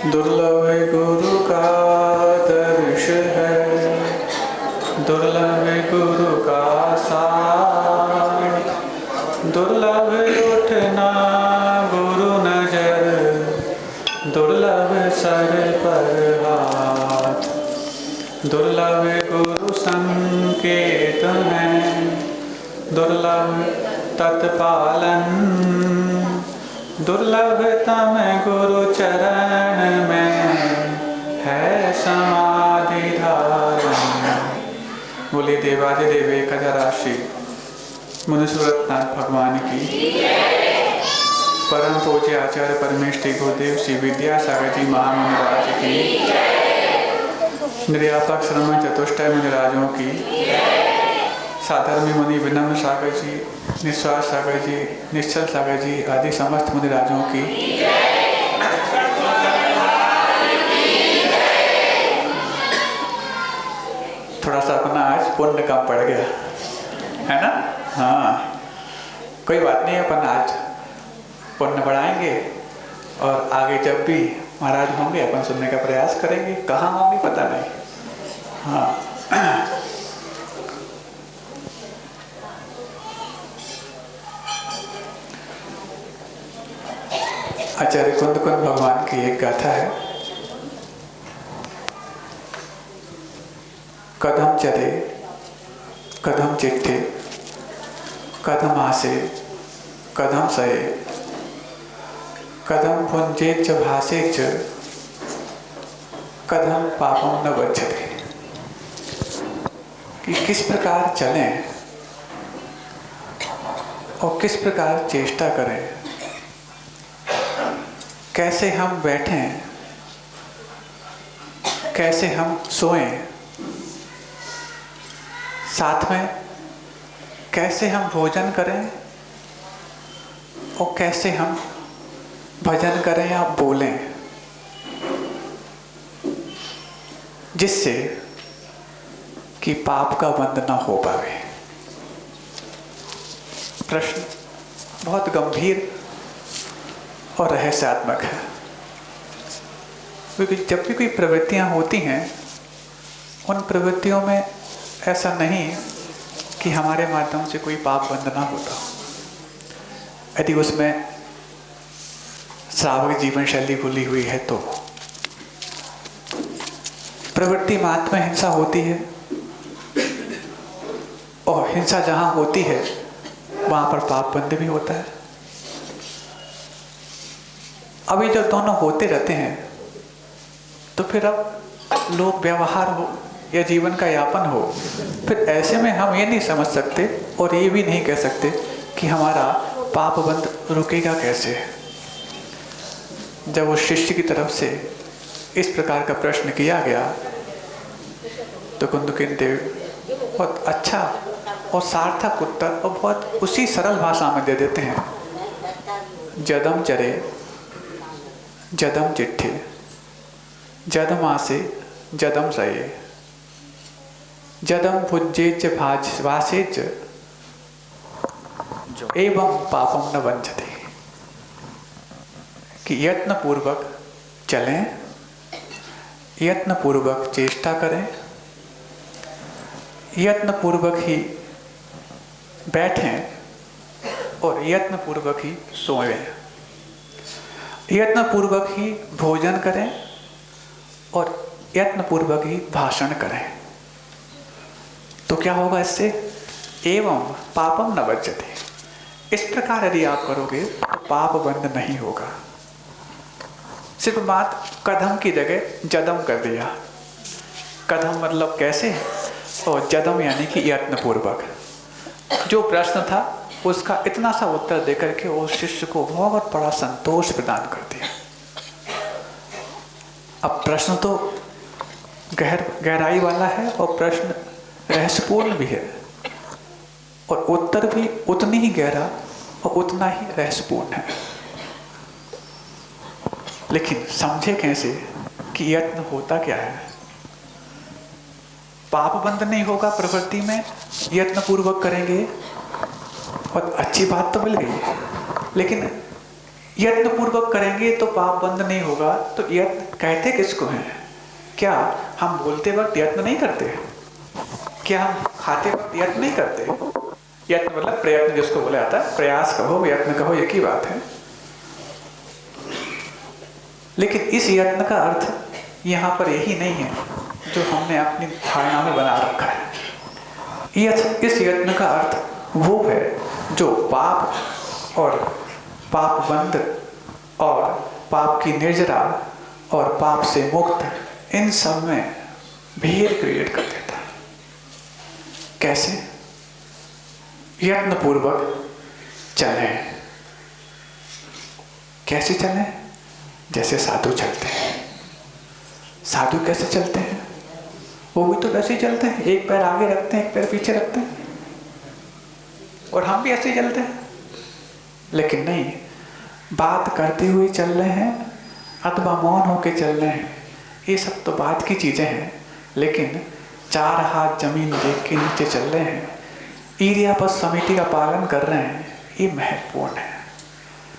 दुर्लभ गुरु का दर्श है, दुर्लभ गुरु का साथ, दुर्लभ उठना गुरु नजर, दुर्लभ सर पर हाथ, दुर्लभ गुरु संकेत है, दुर्लभ तत्पालन, दुर्लभतम गुरु चरण में है समाधि धारण। बोले देवाधिदेव एक हजार राशि मुनिसुरतनाथ भगवान की। परम पूज्य आचार्य परमेष्ठी गुरुदेव श्री विद्यासागर जी महामुनिराज की। निर्यापक श्रमण चतुष्टय मुनिराजों की। साधर्मी मुनि विनम्र सागर जी, निस्वार्थ सागर जी, निश्चल सागर जी आदि समस्त मुनिराजों की। थोड़ा सा अपना आज पुण्य कम पड़ गया है ना। हाँ, कोई बात नहीं, अपन आज पुण्य बढ़ाएंगे और आगे जब भी महाराज होंगे अपन सुनने का प्रयास करेंगे। कहाँ होंगे पता नहीं। हाँ, आचार्य कुंद भगवान की एक गाथा है। कदम चले कदम चिट्ठे, कदम आसे कदम सहे, कदम भुंजे च भासे च, कदम पापम न बचते। कि किस प्रकार चलें और किस प्रकार चेष्टा करें, कैसे हम बैठें, कैसे हम सोएं, साथ में कैसे हम भोजन करें और कैसे हम भजन करें या बोलें, जिससे कि पाप का बंध न हो पावे। प्रश्न बहुत गंभीर और रहस्यात्मक है, क्योंकि जब भी कोई प्रवृत्तियां होती हैं उन प्रवृत्तियों में ऐसा नहीं कि हमारे माध्यम से कोई पाप बंध ना होता। यदि उसमें श्रावक जीवन शैली भूली हुई है तो प्रवृत्ति मात्र में हिंसा होती है, और हिंसा जहां होती है वहां पर पाप बंध भी होता है। अभी जब दोनों होते रहते हैं तो फिर अब लोक व्यवहार हो या जीवन का यापन हो, फिर ऐसे में हम ये नहीं समझ सकते और ये भी नहीं कह सकते कि हमारा पाप बंध रुकेगा कैसे। जब उस शिष्य की तरफ से इस प्रकार का प्रश्न किया गया तो कुंदकिन देव बहुत अच्छा और सार्थक उत्तर और बहुत उसी सरल भाषा में दे देते हैं। जदम चरे जदम चिट्ठे, जदम आसे जदम सये, जदम भुज्ये च भासे च, एवं पापम न बंधते। कि यत्न पूर्वक चलें, यत्न पूर्वक चेष्टा करें, यत्न पूर्वक ही बैठें और यत्न पूर्वक ही सोएं, यत्न पूर्वक ही भोजन करें और यत्न पूर्वक ही भाषण करें। तो क्या होगा इससे? एवं पापम न बचते। इस प्रकार यदि आप करोगे तो पाप बंध नहीं होगा। सिर्फ बात कदम की जगह जदम कर दिया। कदम मतलब कैसे, और जदम यानी कि यत्न पूर्वक। जो प्रश्न था उसका इतना सा उत्तर देकर के उस शिष्य को बहुत बड़ा संतोष प्रदान कर दिया। अब प्रश्न तो गहराई वाला है और प्रश्न रहस्यपूर्ण भी है, और उत्तर भी उतनी ही गहरा और उतना ही रहस्यपूर्ण है। लेकिन समझे कैसे कि यत्न होता क्या है। पाप बंध नहीं होगा प्रवृत्ति में, यत्न पूर्वक करेंगे और अच्छी बात तो मिल गई, लेकिन यत्न पूर्वक करेंगे तो पाप बंद नहीं होगा। तो यत्न कहते किसको हैं? क्या हम बोलते वक्त यत्न नहीं करते? क्या हम खाते वक्त यत्न नहीं करते? यत्न मतलब प्रयत्न जिसको बोला जाता है, प्रयास कहो यत्न कहो एक ही बात है। लेकिन इस यत्न का अर्थ यहाँ पर यही नहीं है जो हमने अपनी धारणा में बना रखा है। इस यत्न का अर्थ वो है जो पाप और पाप बंद और पाप की निर्जरा और पाप से मुक्त इन सब में भेद क्रिएट कर देता है। कैसे? यत्न पूर्वक चले। कैसे चले? जैसे साधु चलते हैं। साधु कैसे चलते हैं? वो भी तो वैसे ही चलते हैं, एक पैर आगे रखते हैं एक पैर पीछे रखते हैं, और हम भी ऐसे ही चलते हैं। लेकिन नहीं, बात करते हुए चल रहे हैं अथवा मौन होके चल रहे हैं, ये सब तो बात की चीजें हैं। लेकिन 4 हाथ जमीन देख के नीचे चल रहे हैं, इरियापद समिति का पालन कर रहे हैं, ये महत्वपूर्ण है।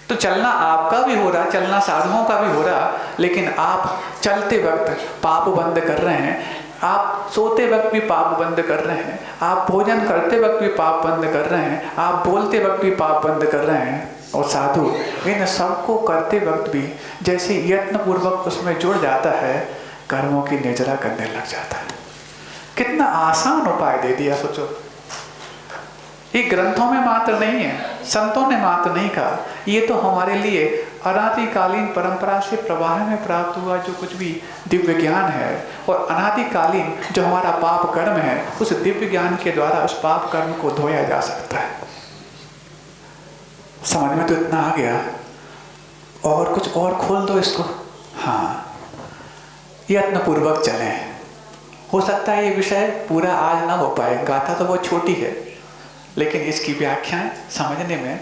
तो चलना आपका भी हो रहा, चलना साधुओं का भी हो रहा, लेकिन आप चलते वक्त पाप बंद कर रहे हैं, आप सोते वक्त भी पाप बंद कर रहे हैं, आप भोजन करते वक्त भी पाप बंद कर रहे हैं, आप बोलते वक्त भी पाप बंद कर रहे हैं। और साधु इन सबको करते वक्त भी जैसे यत्न पूर्वक उसमें जुड़ जाता है, कर्मों की निर्जरा करने लग जाता है। कितना आसान उपाय दे दिया, सोचो। ये ग्रंथों में मात्र नहीं है, संतों ने मात्र नहीं कहा, ये तो हमारे लिए अनादिकालीन परंपरा से प्रवाह में प्राप्त हुआ जो कुछ भी दिव्य ज्ञान है, और अनादिकालीन जो हमारा पाप कर्म है, उस दिव्य ज्ञान के द्वारा उस पाप कर्म को धोया जा सकता है। समझ में तो इतना आ गया, और कुछ और खोल दो इसको। हाँ, यत्न पूर्वक चलें। हो सकता है ये विषय पूरा आज ना हो पाए, गाथा तो बहुत छोटी है, लेकिन इसकी व्याख्याएं समझने में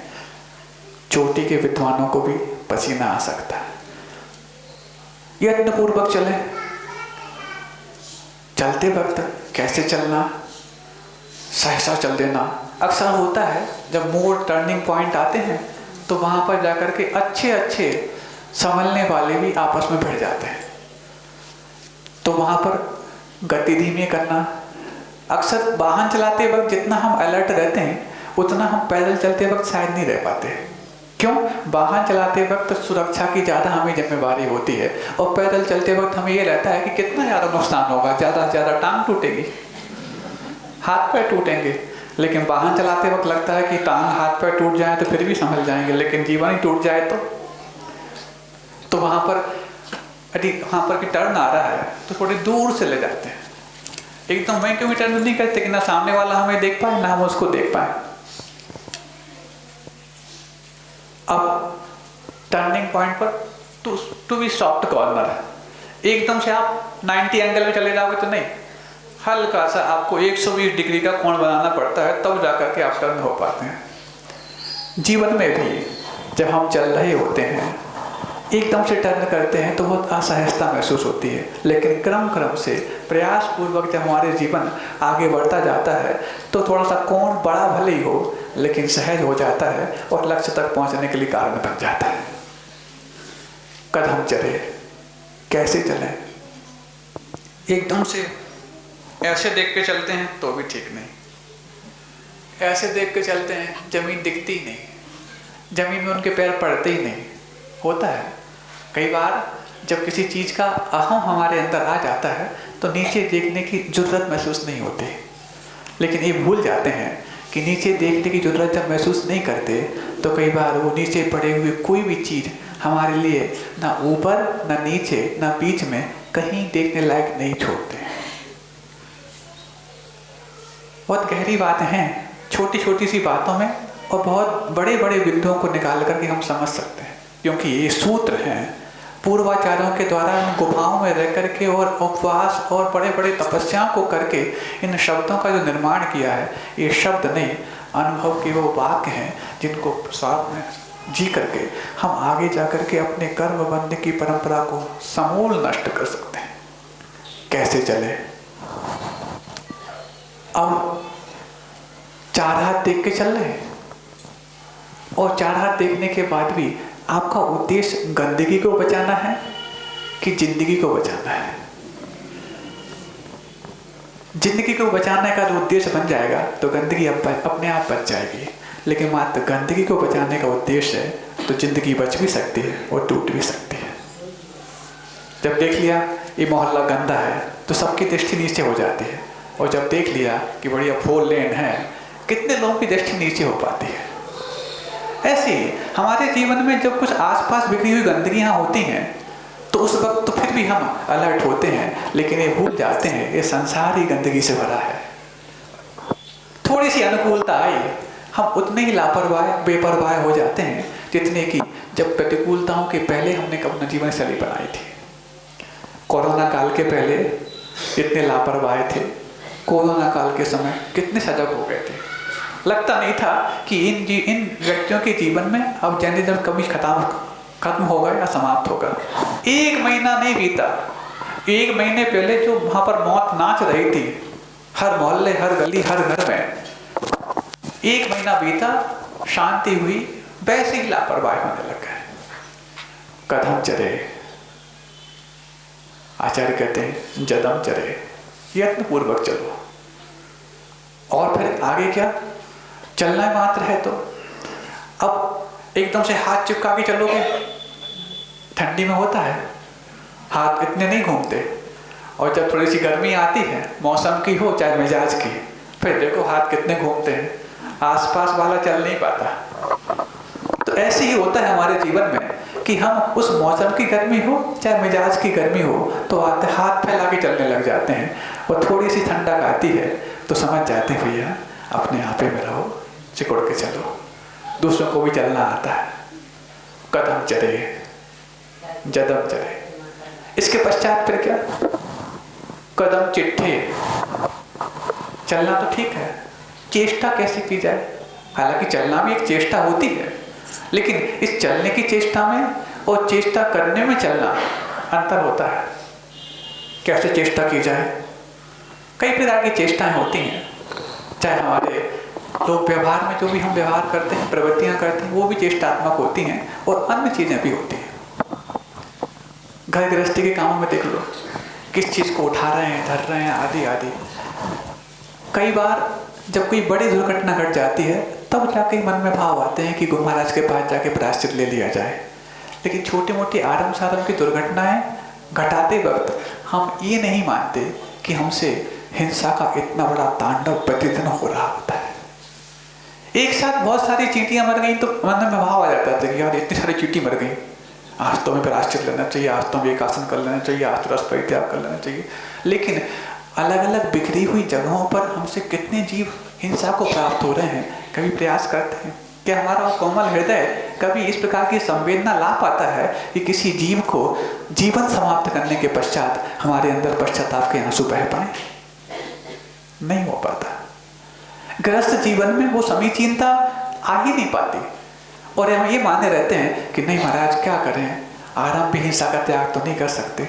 चोटी के विद्वानों को भी पसीना आ सकता है। यत्न पूर्वक चलें। चलते वक्त कैसे चलना? सहसा चल देना। अक्सर होता है जब मोड़ टर्निंग पॉइंट आते हैं तो वहां पर जाकर के अच्छे अच्छे संभलने वाले भी आपस में भिड़ जाते हैं, तो वहां पर गति धीमी करना। अक्सर वाहन चलाते वक्त जितना हम अलर्ट रहते हैं उतना हम पैदल चलते वक्त शायद नहीं रह पाते। क्यों? वाहन चलाते वक्त सुरक्षा की ज़्यादा हमें जिम्मेवारी होती है, और पैदल चलते वक्त हमें ये रहता है कि कितना ज़्यादा नुकसान होगा, ज़्यादा से ज़्यादा टांग टूटेगी, हाथ पैर टूटेंगे। लेकिन वाहन चलाते वक्त लगता है कि टांग हाथ पैर टूट जाए तो फिर भी संभल जाएंगे, लेकिन जीवन ही टूट जाए तो वहाँ पर की टर्न आ रहा है तो थोड़ी दूर से ले जाते हैं, एकदम वहीं क्यों टर्न नहीं करते कि ना सामने वाला हमें देख पाए ना हम उसको देख पाए। अब टर्निंग पॉइंट पर टू बी सॉफ्ट कॉर्नर, एकदम से आप 90 एंगल में चले जाओगे तो नहीं, हल्का सा आपको 120 डिग्री का कोण बनाना पड़ता है, तब जाकर के आप टर्न हो पाते हैं। जीवन में भी जब हम चल रहे होते हैं एकदम से टर्न करते हैं तो बहुत असहजता महसूस होती है, लेकिन क्रम क्रम से प्रयास पूर्वक जब हमारे जीवन आगे बढ़ता जाता है तो थोड़ा सा कोण बड़ा भले ही हो लेकिन सहज हो जाता है और लक्ष्य तक पहुंचने के लिए कारण बन जाता है। कदम चले। कैसे चलें? एकदम से ऐसे देख के चलते हैं तो भी ठीक नहीं, ऐसे देख के चलते हैं जमीन दिखती ही नहीं, जमीन में उनके पैर पड़ते ही नहीं। होता है कई बार जब किसी चीज़ का अहम हमारे अंदर आ जाता है तो नीचे देखने की जरूरत महसूस नहीं होती, लेकिन ये भूल जाते हैं कि नीचे देखने की जरूरत जब महसूस नहीं करते तो कई बार वो नीचे पड़े हुए कोई भी चीज़ हमारे लिए ना ऊपर ना नीचे ना बीच में कहीं देखने लायक नहीं छोड़ते। बहुत गहरी बातें हैं छोटी छोटी सी बातों में, और बहुत बड़े बड़े बिंदुओं को निकाल करके हम समझ सकते हैं, क्योंकि ये सूत्र हैं पूर्वाचार्यों के द्वारा गुफाओं में रह करके और उपवास और बड़े बड़े तपस्याओं को करके इन शब्दों का जो निर्माण किया है, ये शब्द नहीं अनुभव के वो वाक्य हैं जिनको साथ में जी करके हम आगे जा करके अपने कर्म बंधन की परंपरा को समूल नष्ट कर सकते हैं। कैसे चले? अब 4 हाथ देख के चल रहे हैं, और 4 हाथ देखने के बाद भी आपका उद्देश्य गंदगी को बचाना है कि जिंदगी को बचाना है? जिंदगी को बचाने का जो उद्देश्य बन जाएगा तो गंदगी अपने आप बच जाएगी, लेकिन मात्र गंदगी को बचाने का उद्देश्य है तो जिंदगी बच भी सकती है और टूट भी सकती है। जब देख लिया ये मोहल्ला गंदा है तो सबकी दृष्टि नीचे हो जाती है, और जब देख लिया कि बढ़िया 4 लेन है, कितने लोगों की दृष्टि नीचे हो पाती है। ऐसे ही हमारे जीवन में जब कुछ आसपास बिखरी हुई गंदगियां होती हैं तो उस वक्त तो फिर भी हम अलर्ट होते हैं, लेकिन ये भूल जाते हैं ये संसार ही गंदगी से भरा है। थोड़ी सी अनुकूलता आई, हम उतने ही लापरवाह बेपरवाह हो जाते हैं जितने कि जब प्रतिकूलताओं के पहले हमने अपना जीवन शैली बनाई थी। कोरोना काल के पहले इतने लापरवाह थे, कोरोना काल के समय कितने सजग हो गए थे। लगता नहीं था कि इन व्यक्तियों के जीवन में अब जर्नलिज्म कभी खत्म होगा या समाप्त होगा। 1 महीना नहीं बीता, 1 महीने पहले जो वहां पर मौत नाच रही थी हर मोहल्ले, हर गली, हर घर में, 1 महीना बीता, शांति हुई, वैसे ही लापरवाही होने लग गए। कदम चले, आचार्य कहते हैं जदम चले, यत्न पूर्वक चलो। और फिर आगे क्या, चलना मात्र है तो अब एकदम से हाथ चिपका के चलोगे, ठंडी में होता है हाथ इतने नहीं घूमते, और जब थोड़ी सी गर्मी आती है मौसम की हो चाहे मिजाज की, फिर देखो हाथ कितने घूमते हैं, आसपास वाला चल नहीं पाता। तो ऐसे ही होता है हमारे जीवन में कि हम उस मौसम की गर्मी हो चाहे मिजाज की गर्मी हो तो हाथ फैला के चलने लग जाते हैं, और थोड़ी सी ठंडक आती है तो समझ जाते हैं भैया अपने आपे में रहो, सिकुड़ के चलो, दूसरों को भी चलना आता है। कदम चले, जदम चले। इसके पश्चात फिर क्या, कदम चिट्ठे। चलना तो ठीक है, चेष्टा कैसे की जाए? हालांकि चलना भी एक चेष्टा होती है, लेकिन इस चलने की चेष्टा में और चेष्टा करने में चलना अंतर होता है। कैसे चेष्टा की जाए? कई प्रकार की चेष्टाएं होती हैं, चाहे हमारे लोग व्यवहार में जो भी हम व्यवहार करते हैं, प्रवृत्तियां करते हैं, वो भी चेष्टात्मक होती हैं, और अन्य चीजें भी होती हैं। घर गृहस्थी के कामों में देख लो, किस चीज को उठा रहे हैं, धर रहे हैं, आदि आदि। कई बार जब कोई बड़ी दुर्घटना घट जाती है तब जाके मन में भाव आते हैं कि गुरु महाराज के पास जाके प्रायश्चित ले लिया जाए, लेकिन छोटी मोटी आरंभ सारंभ की दुर्घटनाएं घटाते वक्त हम ये नहीं मानते कि हमसे हिंसा का इतना बड़ा तांडव प्रतिदिन हो रहा होता है। एक साथ बहुत सारी चींटियां मर गई तो मन में भाव आ जाता था कि यार इतनी सारी चींटी मर गई, आज तो हमें प्रायश्चित लेना चाहिए, आज तो हमें एक आसन कर लेना चाहिए, आज तो रस परित्याग कर लेना चाहिए। लेकिन अलग अलग बिखरी हुई जगहों पर हमसे कितने जीव हिंसा को प्राप्त हो रहे हैं, कभी प्रयास करते हैं? क्या हमारा कोमल हृदय कभी इस प्रकार की संवेदना ला पाता है कि किसी जीव को जीवन समाप्त करने के पश्चात हमारे अंदर पश्चाताप के आंसू बह पाए? नहीं हो पाता। गृहस्थ जीवन में वो समीचीनता आ ही नहीं पाती, और हम ये माने रहते हैं कि नहीं महाराज क्या करें, आरंभ भी हिंसा का त्याग तो नहीं कर सकते।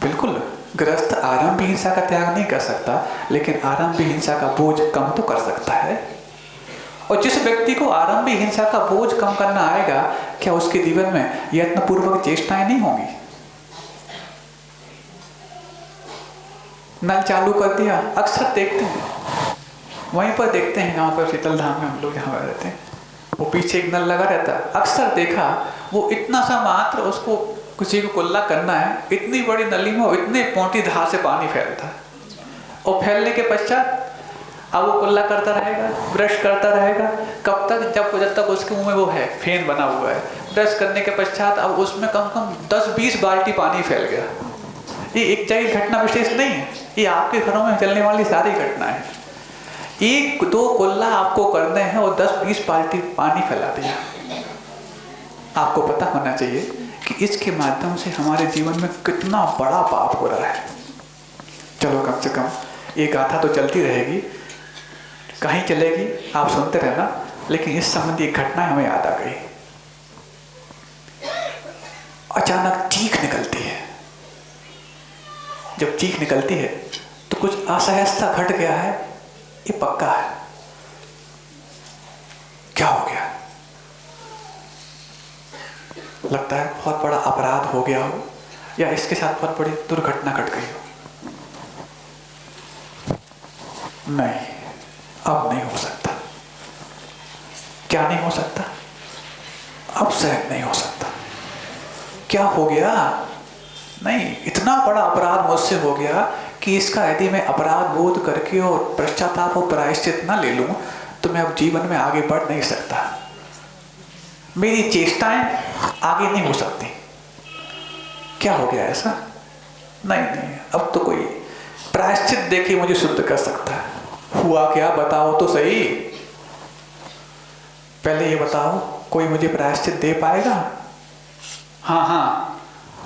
बिल्कुल, गृहस्थ आरंभ भी हिंसा का त्याग नहीं कर सकता, लेकिन आरंभ भी हिंसा का बोझ कम तो कर सकता है। और जिस व्यक्ति को आरंभ भी हिंसा का बोझ कम करना आएगा, क्या उसके जीवन में यत्नपूर्वक चेष्टाएं नहीं होंगी? नल चालू कर दिया, अक्सर देखते हैं, वहीं पर देखते हैं जहाँ पर शीतल धाम में हम लोग जहाँ रहते हैं, वो पीछे एक नल लगा रहता है। अक्सर देखा वो इतना सा मात्र उसको किसी को कुल्ला करना है, इतनी बड़ी नली में इतने पोंटी धार से पानी फैलता है, और फैलने के पश्चात अब वो कुल्ला करता रहेगा, ब्रश करता रहेगा, कब तक, जब तक उसके मुंह में वो है फेन बना हुआ है। ब्रश करने के पश्चात अब उसमें कम से कम 10-20 बाल्टी पानी फैल गया। ये एक जगह घटना विशेष नहीं है, ये आपके घरों में चलने वाली सारी घटनाएं। 1-2 कुल्ला आपको करने हैं और 10-20 बाल्टी पानी फैला दिया। आपको पता होना चाहिए कि इसके माध्यम से हमारे जीवन में कितना बड़ा पाप हो रहा है। चलो कम से कम ये गाथा तो चलती रहेगी, कहीं चलेगी, आप सुनते रहना, लेकिन इस संबंधी एक घटना हमें याद आ गई। अचानक चीख निकलती है। जब चीख निकलती है तो कुछ असहजता घट गया है, ये पक्का है। क्या हो गया? लगता है बहुत बड़ा अपराध हो गया हो या इसके साथ बहुत बड़ी दुर्घटना घट गई हो। नहीं, अब नहीं हो सकता। क्या नहीं हो सकता? अब सहन नहीं हो सकता। क्या हो गया? नहीं, इतना बड़ा अपराध मुझसे हो गया कि इसका यदि मैं अपराध बोध करके और पश्चाताप और प्रायश्चित न ले लूं तो मैं अब जीवन में आगे बढ़ नहीं सकता। मेरी चेष्टाएं आगे नहीं हो सकती। क्या हो गया ऐसा? नहीं, अब तो कोई प्रायश्चित देखिए मुझे शुद्ध कर सकता है। हुआ क्या बताओ तो सही। पहले ये बताओ, कोई मुझे प्रायश्चित दे पाएगा? हाँ,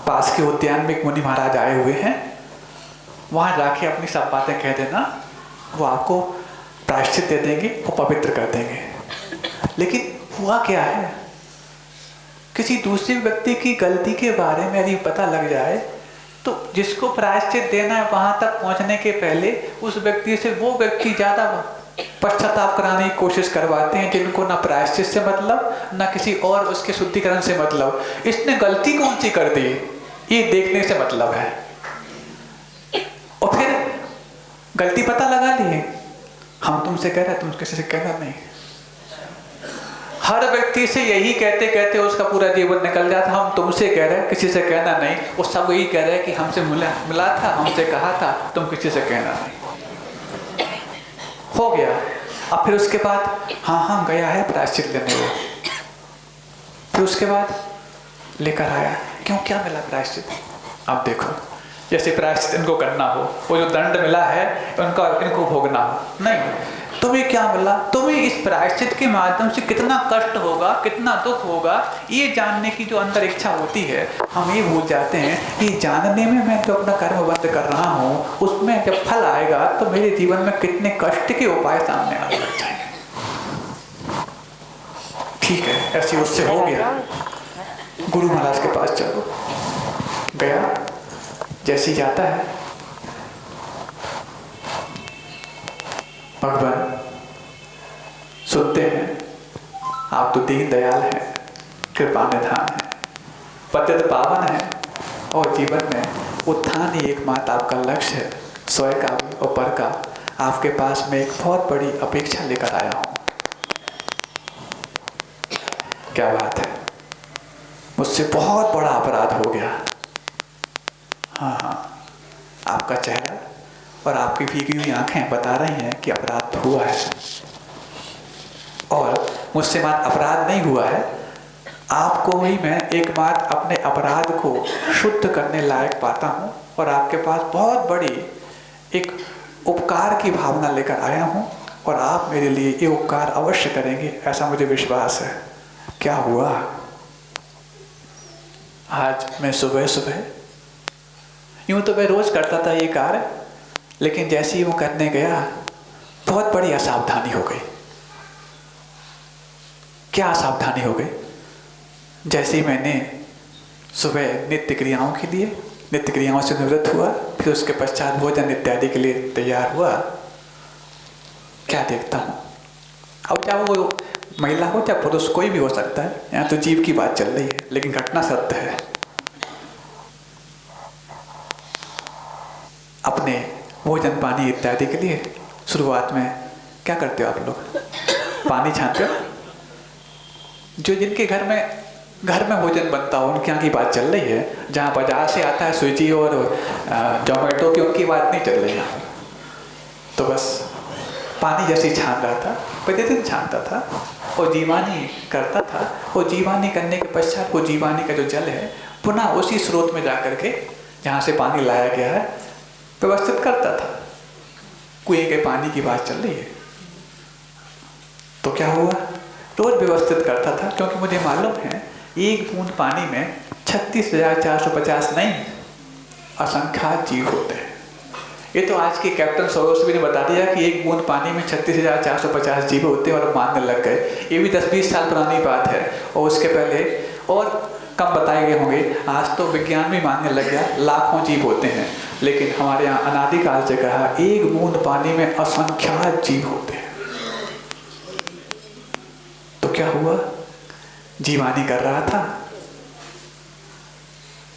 पास के उद्यान में एक मुनि महाराज आए हुए हैं, वहां जाके अपनी सब बातें कह देना, वो आपको प्रायश्चित दे देंगे और पवित्र कर देंगे। लेकिन हुआ क्या है? किसी दूसरे व्यक्ति की गलती के बारे में यदि पता लग जाए तो जिसको प्रायश्चित देना है वहां तक पहुंचने के पहले उस व्यक्ति से वो व्यक्ति ज्यादा पश्चाताप कराने की कोशिश करवाते हैं, जिनको ना प्रायश्चित से मतलब ना किसी और उसके शुद्धिकरण से मतलब। इसने गलती कौन सी कर दी ये देखने से मतलब है। और फिर गलती पता लगा ली, हम तुमसे कह रहे हैं, तुम किसी से कहना नहीं। हर व्यक्ति से यही कहते कहते उसका पूरा जीवन निकल जाता। हम तुमसे कह रहे हैं, किसी से कहना नहीं। वो सब यही कह रहे हैं कि हमसे मिला था, हमसे कहा था, तुम किसी से कहना नहीं। हो गया। अब फिर उसके बाद हाँ गया है प्रायश्चित लेने वो। फिर उसके बाद लेकर आया, क्यों क्या मिला प्रायश्चित? अब देखो, जैसे प्रायश्चित इनको करना हो, वो जो दंड मिला है उनका इनको भोगना हो। नहीं, तुम्हें क्या मिला? तुम्हें इस प्रायश्चित के माध्यम से कितना कष्ट होगा, कितना दुख होगा, ये जानने की जो अंदर इच्छा होती है। हम ये भूल जाते हैं कि जानने में मैं जो अपना कर्म बंद कर रहा हूँ उसमें जब फल आएगा तो मेरे जीवन में कितने कष्ट के उपाय सामने आने लग जाएंगे। ठीक है, ऐसे उससे हो गया। गुरु महाराज के पास चलो। गया, जैसी जाता है, भगवान सुनते हैं आप तो दीन दयाल हैं, कृपा निधान है, पतित पावन है और जीवन में उत्थान ही एकमात्र आपका लक्ष्य है। स्वयं का भी और पर का आपके पास में एक बहुत बड़ी अपेक्षा लेकर आया हूं। क्या बात है, मुझसे बहुत बड़ा अपराध हो गया। हाँ, आपका चेहरा और आपकी भीगी हुई आंखें बता रही हैं कि अपराध हुआ है। और मुझसे मात्र अपराध नहीं हुआ है, आपको ही मैं एकमात्र अपने अपराध को शुद्ध करने लायक पाता हूँ और आपके पास बहुत बड़ी एक उपकार की भावना लेकर आया हूँ और आप मेरे लिए ये उपकार अवश्य करेंगे, ऐसा मुझे विश्वास है। क्या हुआ? आज मैं सुबह सुबह, यूं तो मैं रोज करता था ये कार्य, लेकिन जैसे ही वो करने गया बहुत बड़ी असावधानी हो गई। क्या असावधानी हो गई? जैसे ही मैंने सुबह नित्य क्रियाओं के लिए नित्य क्रियाओं से निवृत्त हुआ, फिर उसके पश्चात भोजन इत्यादि के लिए तैयार हुआ, क्या देखता हूँ, अब चाहे वो महिला हो चाहे पुरुष, कोई भी हो सकता है, यहाँ तो जीव की बात चल रही है, लेकिन घटना सत्य है। अपने भोजन पानी इत्यादि के लिए शुरुआत में क्या करते हो आप लोग? पानी छानते हो। जो जिनके घर में भोजन बनता हो उनके यहाँ की बात चल रही है। जहाँ बाजार से आता है स्विगी और जोमेटो की, उनकी बात नहीं चल रही है। तो बस पानी जैसे छान रहा था, प्रतिदिन छानता था और जीवानी करता था, और जीवानी करने के पश्चात वो जीवानी का जो जल है पुनः उसी स्रोत में जाकर के जहाँ से पानी लाया गया है व्यवस्थित करता था। कुएं के पानी की बात चल रही है। तो क्या हुआ? रोज व्यवस्थित करता था, क्योंकि मुझे मालूम है एक बूंद पानी में 36,450 नहीं असंख्यात जीव होते हैं। ये तो आज के कैप्टन सरोज ने बता दिया कि एक बूंद पानी में 36,450 जीव होते हैं और मानने लग गए। ये भी 10-20 साल पुरानी बात है, और उसके पहले और कम बताए गए होंगे। आज तो विज्ञान भी मानने लग गया लाखों जीव होते हैं, लेकिन हमारे यहाँ अनादिकाल से कहा एक बूंद पानी में असंख्यात जीव होते हैं। तो क्या हुआ? जीवानी कर रहा था,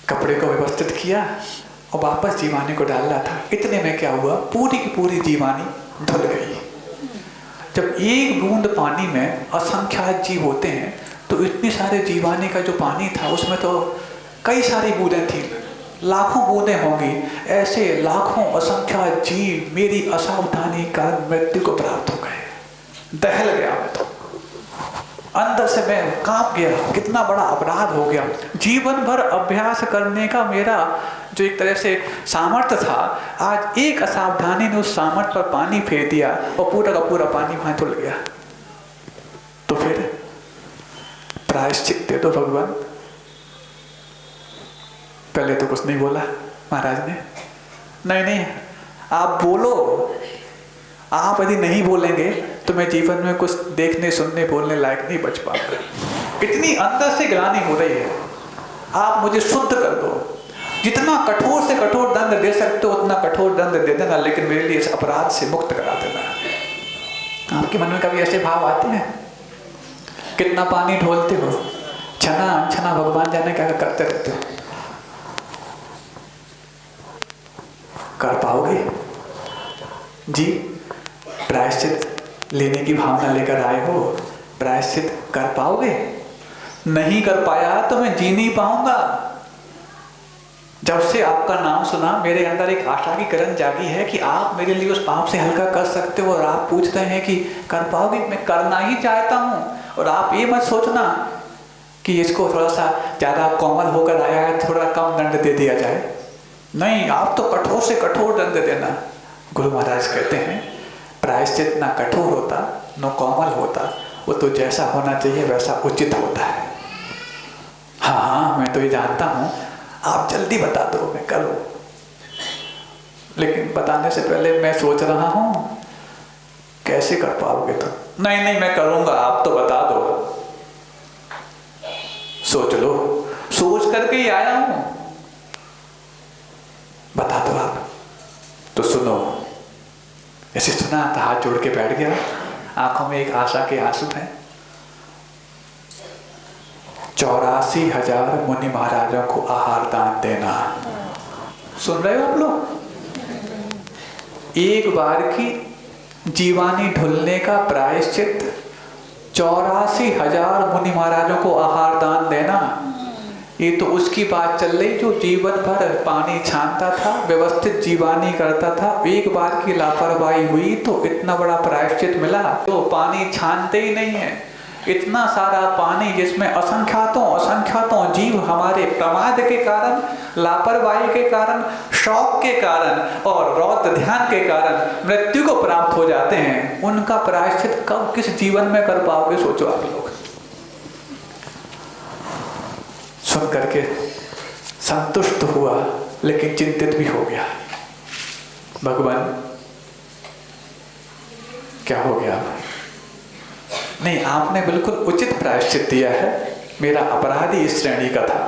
कपड़े को व्यवस्थित किया और वापस जीवानी को डाल रहा था। इतने में क्या हुआ, पूरी की पूरी जीवानी धुल गई। जब एक बूंद पानी में असंख्यात जीव होते हैं तो इतनी सारे जीवानी का जो पानी था उसमें तो कई सारी बूंदें थी, लाखों बूंदें होंगी। ऐसे लाखों असंख्यात जीव मेरी असावधानी का मृत्यु को प्राप्त हो गए। दहल गया मैं तो, अंदर से मैं कांप गया, कितना बड़ा अपराध हो गया। जीवन भर अभ्यास करने का मेरा जो एक तरह से सामर्थ्य था, आज एक असावधानी ने उस सामर्थ्य पर पानी फेर दिया और पूरा का पूरा पानी वहां धुल गया। तो फिर प्रायश्चित दे दो भगवान। पहले तो कुछ नहीं बोला महाराज ने। नहीं, आप बोलो। आप यदि नहीं बोलेंगे तो मैं जीवन में कुछ देखने सुनने बोलने लायक नहीं बच पाऊंगा। इतनी अंदर से ग्लानि हो रही है, आप मुझे शुद्ध कर दो। जितना कठोर से कठोर दंड दे सकते हो उतना कठोर दंड दे देना, लेकिन मेरे लिए इस अपराध से मुक्त करा देना। आपके मन में कभी ऐसे भाव आते हैं? कितना पानी ढोलते हो, छना अनछना भगवान जाने क्या करते रहते हो। कर पाओगे जी? प्रायश्चित लेने की भावना लेकर आए हो, प्रायश्चित कर पाओगे? नहीं कर पाया तो मैं जी नहीं पाऊंगा। जब से आपका नाम सुना मेरे अंदर एक आशा की किरण जागी है कि आप मेरे लिए उस पाप से हल्का कर सकते हो, और आप पूछ रहे हैं कि कर पाओगे। मैं करना ही चाहता हूँ। और आप ये मत सोचना कि इसको थोड़ा सा ज़्यादा कोमल होकर आया है, थोड़ा कम दंड दे दिया जाए। नहीं, आप तो कठोर से कठोर दंड देना। गुरु महाराज कहते हैं प्रायश्चित ना कठोर होता न कोमल होता, वो तो जैसा होना चाहिए वैसा उचित होता है। हाँ, मैं तो ये जानता हूँ, आप जल्दी बता दो मैं करूँ, लेकिन बताने से पहले मैं सोच रहा हूँ कैसे कर पाओगे। तो नहीं, मैं करूँगा, आप तो बता दो। सोच लो, सोच करके ही आया हूँ, बता दो आप। तो सुनो। ऐसे सुना तो हाथ जोड़ के बैठ गया, आंखों में एक आशा के आंसू हैं। 84,000 मुनि महाराजों को आहार दान देना। सुन रहे हो आप लोग? एक बार की जीवानी ढुलने का प्रायश्चित 84,000 मुनि महाराजों को आहार दान देना। ये तो उसकी बात चल रही जो जीवन भर पानी छानता था, व्यवस्थित जीवानी करता था। एक बार की लापरवाही हुई तो इतना बड़ा प्रायश्चित मिला। तो पानी छानते ही नहीं है, इतना सारा पानी जिसमें असंख्यातों जीव हमारे प्रमाद के कारण, लापरवाही के कारण, शौक के कारण और रौद्र ध्यान के कारण मृत्यु को प्राप्त हो जाते हैं। उनका प्रायश्चित कब किस जीवन में कर पाओगे, सोचो आप लोग। सुन करके संतुष्ट हुआ लेकिन चिंतित भी हो गया। भगवान क्या हो गया? नहीं, आपने बिल्कुल उचित प्रायश्चित दिया है, मेरा अपराध ही इस श्रेणी का था,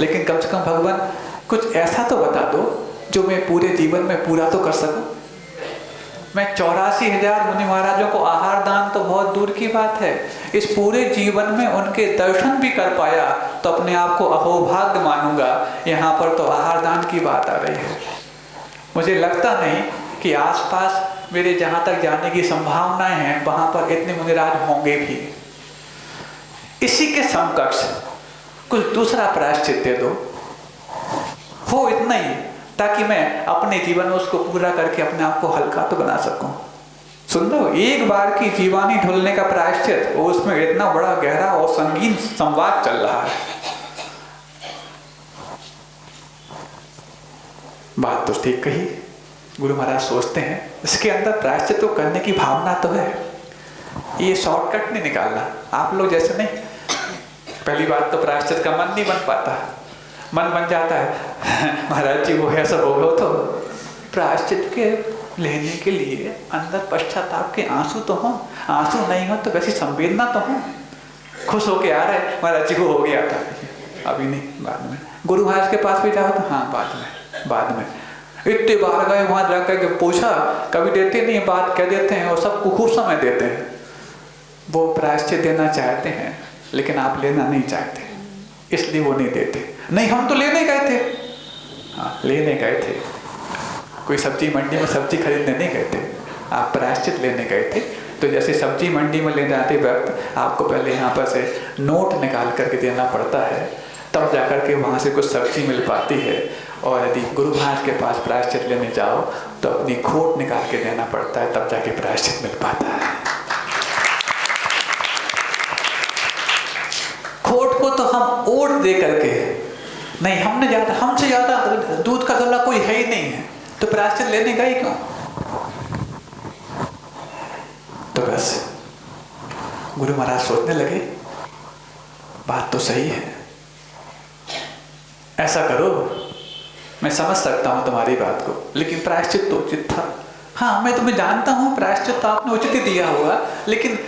लेकिन कम से कम भगवान कुछ ऐसा तो बता दो जो मैं पूरे जीवन में पूरा तो कर सकूं। मैं 84,000 मुनि महाराजों को आहार दान तो बहुत दूर की बात है, इस पूरे जीवन में उनके दर्शन भी कर पाया तो अपने आप को अहोभाग्य मानूंगा। यहाँ पर तो आहार दान की बात आ रही है। मुझे लगता नहीं कि आसपास मेरे जहाँ तक जाने की संभावनाएं हैं वहाँ पर इतने मुनिराज होंगे भी। इसी के समकक्ष कुछ दूसरा प्रायश्चित दे दो, हो इतना ही, ताकि मैं अपने जीवन में उसको पूरा करके अपने आप को हल्का तो बना सकूं। सुन लो, एक बार की जीवानी ढुलने का प्रायश्चित, उसमें इतना बड़ा गहरा और संगीन संवाद चल रहा है। बात तो ठीक कही। गुरु महाराज सोचते हैं इसके अंदर प्रायश्चित तो करने की भावना तो है, ये शॉर्टकट नहीं निकालना। आप लोग जैसे नहीं, पहली बात तो प्रायश्चित का मन नहीं बन पाता, मन बन जाता है महाराज जी वो ऐसा होगा तो प्रायश्चित के लेने के लिए अंदर पश्चाताप के आंसू तो हों, आंसू नहीं हो तो वैसी संवेदना तो हो। खुश होके आ रहे महाराज जी को हो गया था, अभी नहीं बाद में। गुरु महाराज के पास भी जाओ तो हाँ बाद में इतने बार गए वहां जाकर पूछा, कभी देते नहीं, बात कह देते हैं और सबको खूब समय देते हैं। वो प्रायश्चित देना चाहते हैं लेकिन आप लेना नहीं चाहते, इसलिए वो नहीं देते। नहीं हम तो लेने गए थे। हाँ, लेने गए थे, कोई सब्जी मंडी में सब्जी खरीदने नहीं गए थे, आप प्रायश्चित लेने गए थे। तो जैसे सब्जी मंडी में ले जाते वक्त आपको पहले यहाँ पर से नोट निकाल करके देना पड़ता है, तब जाकर के वहाँ से कुछ सब्जी मिल पाती है। और यदि गुरु महाराज के पास प्रायश्चित लेने जाओ तो अपनी खोट निकाल के देना पड़ता है, तब जाके प्रायश्चित मिल पाता है। खोट को तो हम ओट दे करके, नहीं हमने ज्यादा, हमसे ज्यादा दूध का गला कोई है ही नहीं है, तो प्रायश्चित लेने गए क्यों? तो बस गुरु महाराज सोचने लगे, बात तो सही है, ऐसा करो, मैं समझ सकता हूं तुम्हारी बात को, लेकिन प्रायश्चित तो उचित था। हाँ मैं तुम्हें जानता हूं, प्रायश्चित तो आपने उचित ही दिया होगा, लेकिन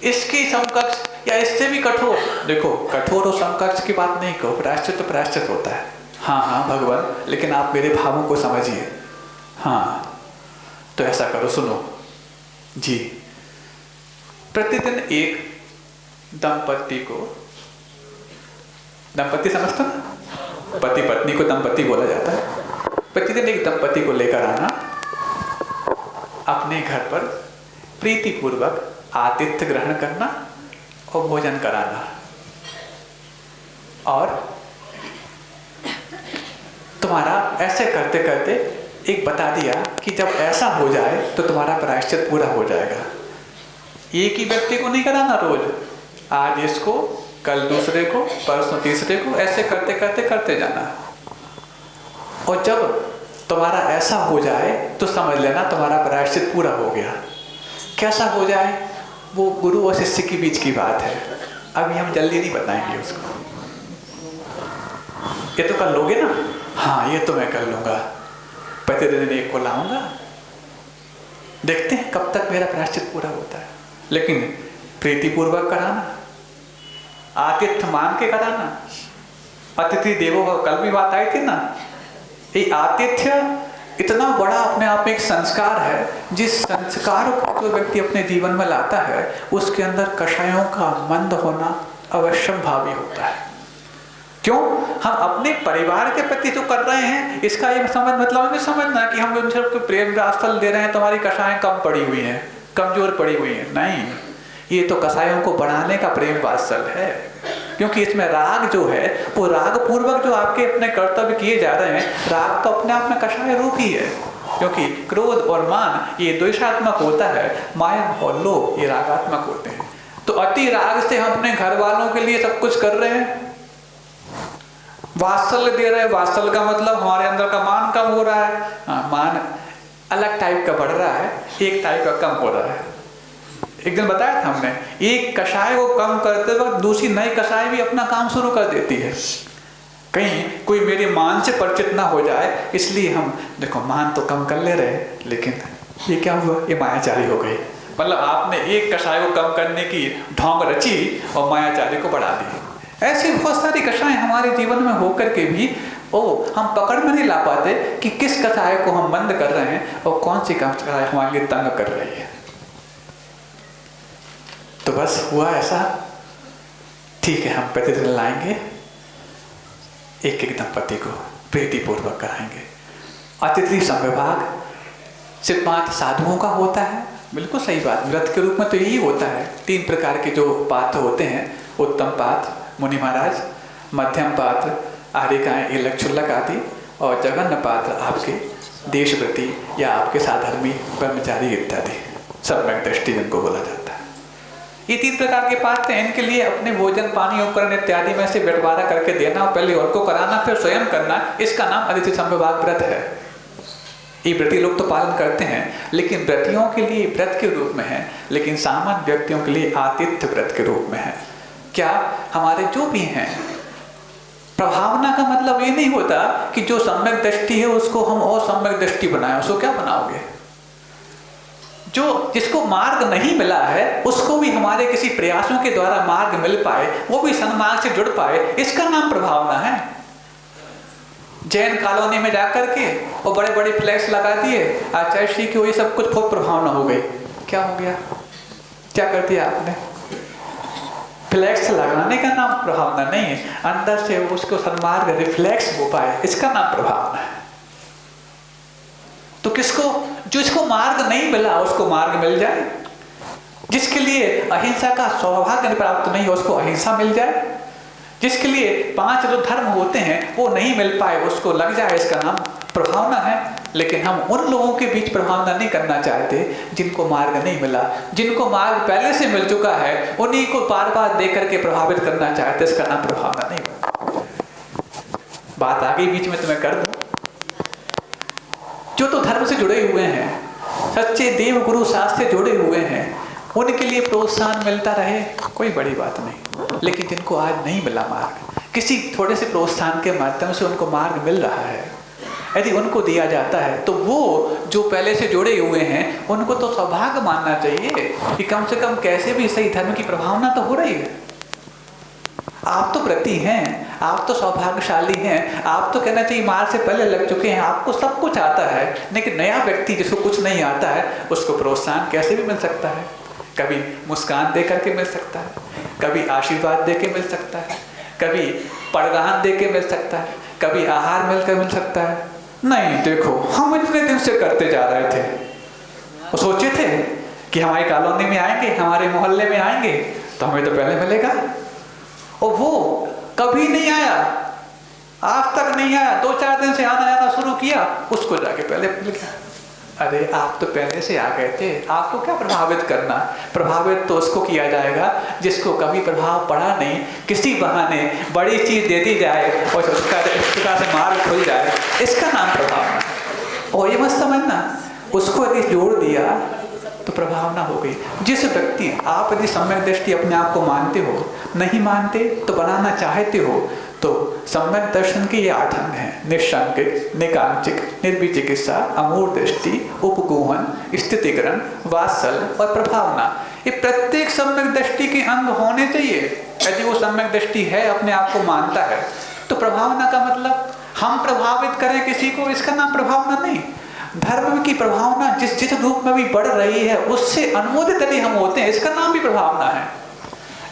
इसकी समकक्ष या इससे भी कठोर, देखो कठोर और समकक्ष की बात नहीं कहो, प्रायश्चित तो प्रायश्चित होता है। हाँ हाँ भगवान, लेकिन आप मेरे भावों को समझिए। हाँ तो ऐसा करो, सुनो जी, प्रतिदिन एक दंपति को, दंपति समझते ना, पति पत्नी को दंपति बोला जाता है, प्रतिदिन एक दंपति को लेकर आना, अपने घर पर प्रीतिपूर्वक आतिथ्य ग्रहण करना और भोजन कराना। और तुम्हारा ऐसे करते करते एक बता दिया कि जब ऐसा हो जाए तो तुम्हारा प्रायश्चित पूरा हो जाएगा। एक ही व्यक्ति को नहीं कराना रोज, आज इसको, कल दूसरे को, परसों तीसरे को, ऐसे करते करते करते जाना। और जब तुम्हारा ऐसा हो जाए तो समझ लेना तुम्हारा प्रायश्चित पूरा हो गया। कैसा हो जाए वो गुरु और शिष्य के बीच की बात है, अभी हम जल्दी नहीं बताएंगे उसको। ये तो कर लोगे ना? हाँ ये तो मैं कर लूंगा, प्रतिदिन एक को लाऊंगा, देखते हैं कब तक मेरा प्रायश्चित पूरा होता है। लेकिन प्रीतिपूर्वक कराना, आतिथ्य मान के कराना, अतिथि देवो भव, कल भी बात आई थी ना, ये आतिथ्य इतना बड़ा अपने आप में एक संस्कार है, जिस संस्कार को जो व्यक्ति अपने जीवन में लाता है उसके अंदर कषायों का मंद होना अवश्यम भावी होता है। क्यों? हम अपने परिवार के प्रति जो कर रहे हैं इसका ये समझ, मतलब नहीं समझना कि हम उनसे प्रेम रास्ता दे रहे हैं, तुम्हारी कषाएं कम पड़ी हुई हैं, कमजोर पड़ी हुई हैं, नहीं, ये तो कषायों को बढ़ाने का प्रेम वात्सल है। क्योंकि इसमें राग जो है वो राग पूर्वक जो आपके अपने कर्तव्य किए जा रहे हैं, राग तो अपने आप में कषाय रूप ही है। क्योंकि क्रोध और मान ये द्वेषात्मक होता है, माया और लोभ ये रागात्मक होते हैं। तो अति राग से हम अपने घर वालों के लिए सब कुछ कर रहे हैं, वात्सल्य दे रहे हैं। वात्सल्य का मतलब हमारे अंदर का मान कम हो रहा है, मान अलग टाइप का बढ़ रहा है, एक टाइप का कम हो रहा है। एक दिन बताया था हमने, एक कषाय को कम करते वक्त दूसरी नई कषाय भी अपना काम शुरू कर देती है। कहीं कोई मेरे मान से परिचित ना हो जाए, इसलिए हम देखो मान तो कम कर ले रहे, लेकिन ये क्या हुआ, ये मायाचारी हो गई। मतलब आपने एक कषाय को कम करने की ढोंग रची और मायाचारी को बढ़ा दी। ऐसी बहुत सारी कषाएं हमारे जीवन में होकर के भी हम पकड़ में नहीं ला पाते कि किस कषाय को हम बंद कर रहे हैं और कौन सी कषाय हमारे लिए तंग कर रही है। तो बस हुआ ऐसा, ठीक है हम प्रतिदिन लाएंगे, एक एक दंपति को प्रीतिपूर्वक कराएंगे। अतिथि संविभाग सिर्फ मात्र साधुओं का होता है, बिल्कुल सही बात। व्रत के रूप में तो यही होता है, 3 प्रकार के जो पात्र होते हैं, उत्तम पात्र मुनि महाराज, मध्यम पात्र आर्यिकाएं इलक छुल्लक आदि, और जघन्य पात्र आपके देशव्रती या आपके साधर्मी ब्रह्मचारी इत्यादि, सम्यक दृष्टि जिनको बोला जाता है। ये 3 प्रकार के पात्र हैं, इनके लिए अपने भोजन पानी उपकरण इत्यादि में से बंटवारा करके देना, पहले और को कराना फिर स्वयं करना, इसका नाम अतिथि संविभाग व्रत है। ये व्रती लोग तो पालन करते हैं, लेकिन व्रतियों के लिए व्रत के रूप में है, लेकिन सामान्य व्यक्तियों के लिए आतिथ्य व्रत के रूप में है। क्या हमारे जो भी हैं, प्रभावना का मतलब ये नहीं होता कि जो सम्यक दृष्टि है उसको हम और सम्यक दृष्टि बनाए, उसको क्या बनाओगे। जो जिसको मार्ग नहीं मिला है उसको भी हमारे किसी प्रयासों के द्वारा मार्ग मिल पाए, वो भी सन्मार्ग से जुड़ पाए, इसका नाम प्रभावना है। जैन कॉलोनी में जाकर के और बड़े बड़े फ्लैक्स लगा दिए, आचार्य श्री की, ये सब कुछ बहुत प्रभावना हो गई। क्या हो गया, क्या कर दिया आपने? फ्लैक्स लगाने का नाम प्रभावना नहीं है, अंदर से उसको सन्मार्ग रिफ्लेक्स हो पाए, इसका नाम प्रभावना है। तो किसको, जो इसको मार्ग नहीं मिला उसको मार्ग मिल जाए, जिसके लिए अहिंसा का सौभाग्य प्राप्त नहीं हो उसको अहिंसा मिल जाए, जिसके लिए 5 जो धर्म होते हैं वो नहीं मिल पाए उसको लग जाए, इसका नाम प्रभावना है। लेकिन हम उन लोगों के बीच प्रभावना नहीं करना चाहते जिनको मार्ग नहीं मिला, जिनको मार्ग पहले से मिल चुका है उन्हीं को बार बार देख करके प्रभावित करना चाहते, इसका नाम प्रभावना नहीं। बात आगे बीच में तुम्हें कर दूं, जो तो धर्म से जुड़े हुए हैं, सच्चे देव गुरु शास्त्र से जुड़े हुए हैं, उनके लिए प्रोत्साहन मिलता रहे कोई बड़ी बात नहीं। लेकिन जिनको आज नहीं मिला मार्ग, किसी थोड़े से प्रोत्साहन के माध्यम से उनको मार्ग मिल रहा है, यदि उनको दिया जाता है तो वो जो पहले से जुड़े हुए हैं उनको तो सौभाग्य मानना चाहिए कि कम से कम कैसे भी सही धर्म की प्रभावना तो हो रही है। आप तो व्रती हैं, आप तो सौभाग्यशाली हैं, आप तो कहना चाहिए मार्ग से पहले लग चुके हैं, आपको सब कुछ आता है। लेकिन नया व्यक्ति जिसको कुछ नहीं आता है उसको प्रोत्साहन कैसे भी मिल सकता है, कभी मुस्कान दे करके मिल सकता है, कभी आशीर्वाद दे के मिल सकता है, कभी परगान दे के मिल सकता है, कभी आहार मिलकर मिल सकता है। नहीं, देखो हम इतने दिन से करते जा रहे थे, वो सोचे थे कि हमारी कॉलोनी में आएंगे, हमारे मोहल्ले में आएंगे तो हमें तो पहले मिलेगा, और वो कभी नहीं आया, आज तक नहीं आया, 2-4 दिन से आना जाना शुरू किया, उसको जाके पहले मिल गया। अरे आप तो पहले से आ गए थे, आपको क्या प्रभावित करना। प्रभावित तो उसको किया जाएगा जिसको कभी प्रभाव पड़ा नहीं, किसी बहाने बड़ी चीज दे दी जाए और उसका से मार्ग खुल जाए, इसका नाम प्रभावना। और ये मत समझना उसको यदि जोड़ दिया तो प्रभावना हो गई। जिस व्यक्ति, आप यदि सम्यक दृष्टि अपने आप को मानते हो, नहीं मानते तो बनाना चाहते हो, तो सम्यक दर्शन के ये 8 अंग हैं: निशंकित, निकांचिक, निर्विचिकित्सा, अमूढ़ दृष्टि, उपगोहन, स्थितिकरण, वात्सल्य और प्रभावना। ये प्रत्येक सम्यक दृष्टि के अंग होने चाहिए। यदि वो सम्यक दृष्टि है, अपने आप को मानता है, तो प्रभावना का मतलब हम प्रभावित करें किसी को, इसका नाम प्रभावना नहीं। धर्म की प्रभावना जिस जिस रूप में भी बढ़ रही है उससे अनुमोदित यदि हम होते हैं, इसका नाम भी प्रभावना है।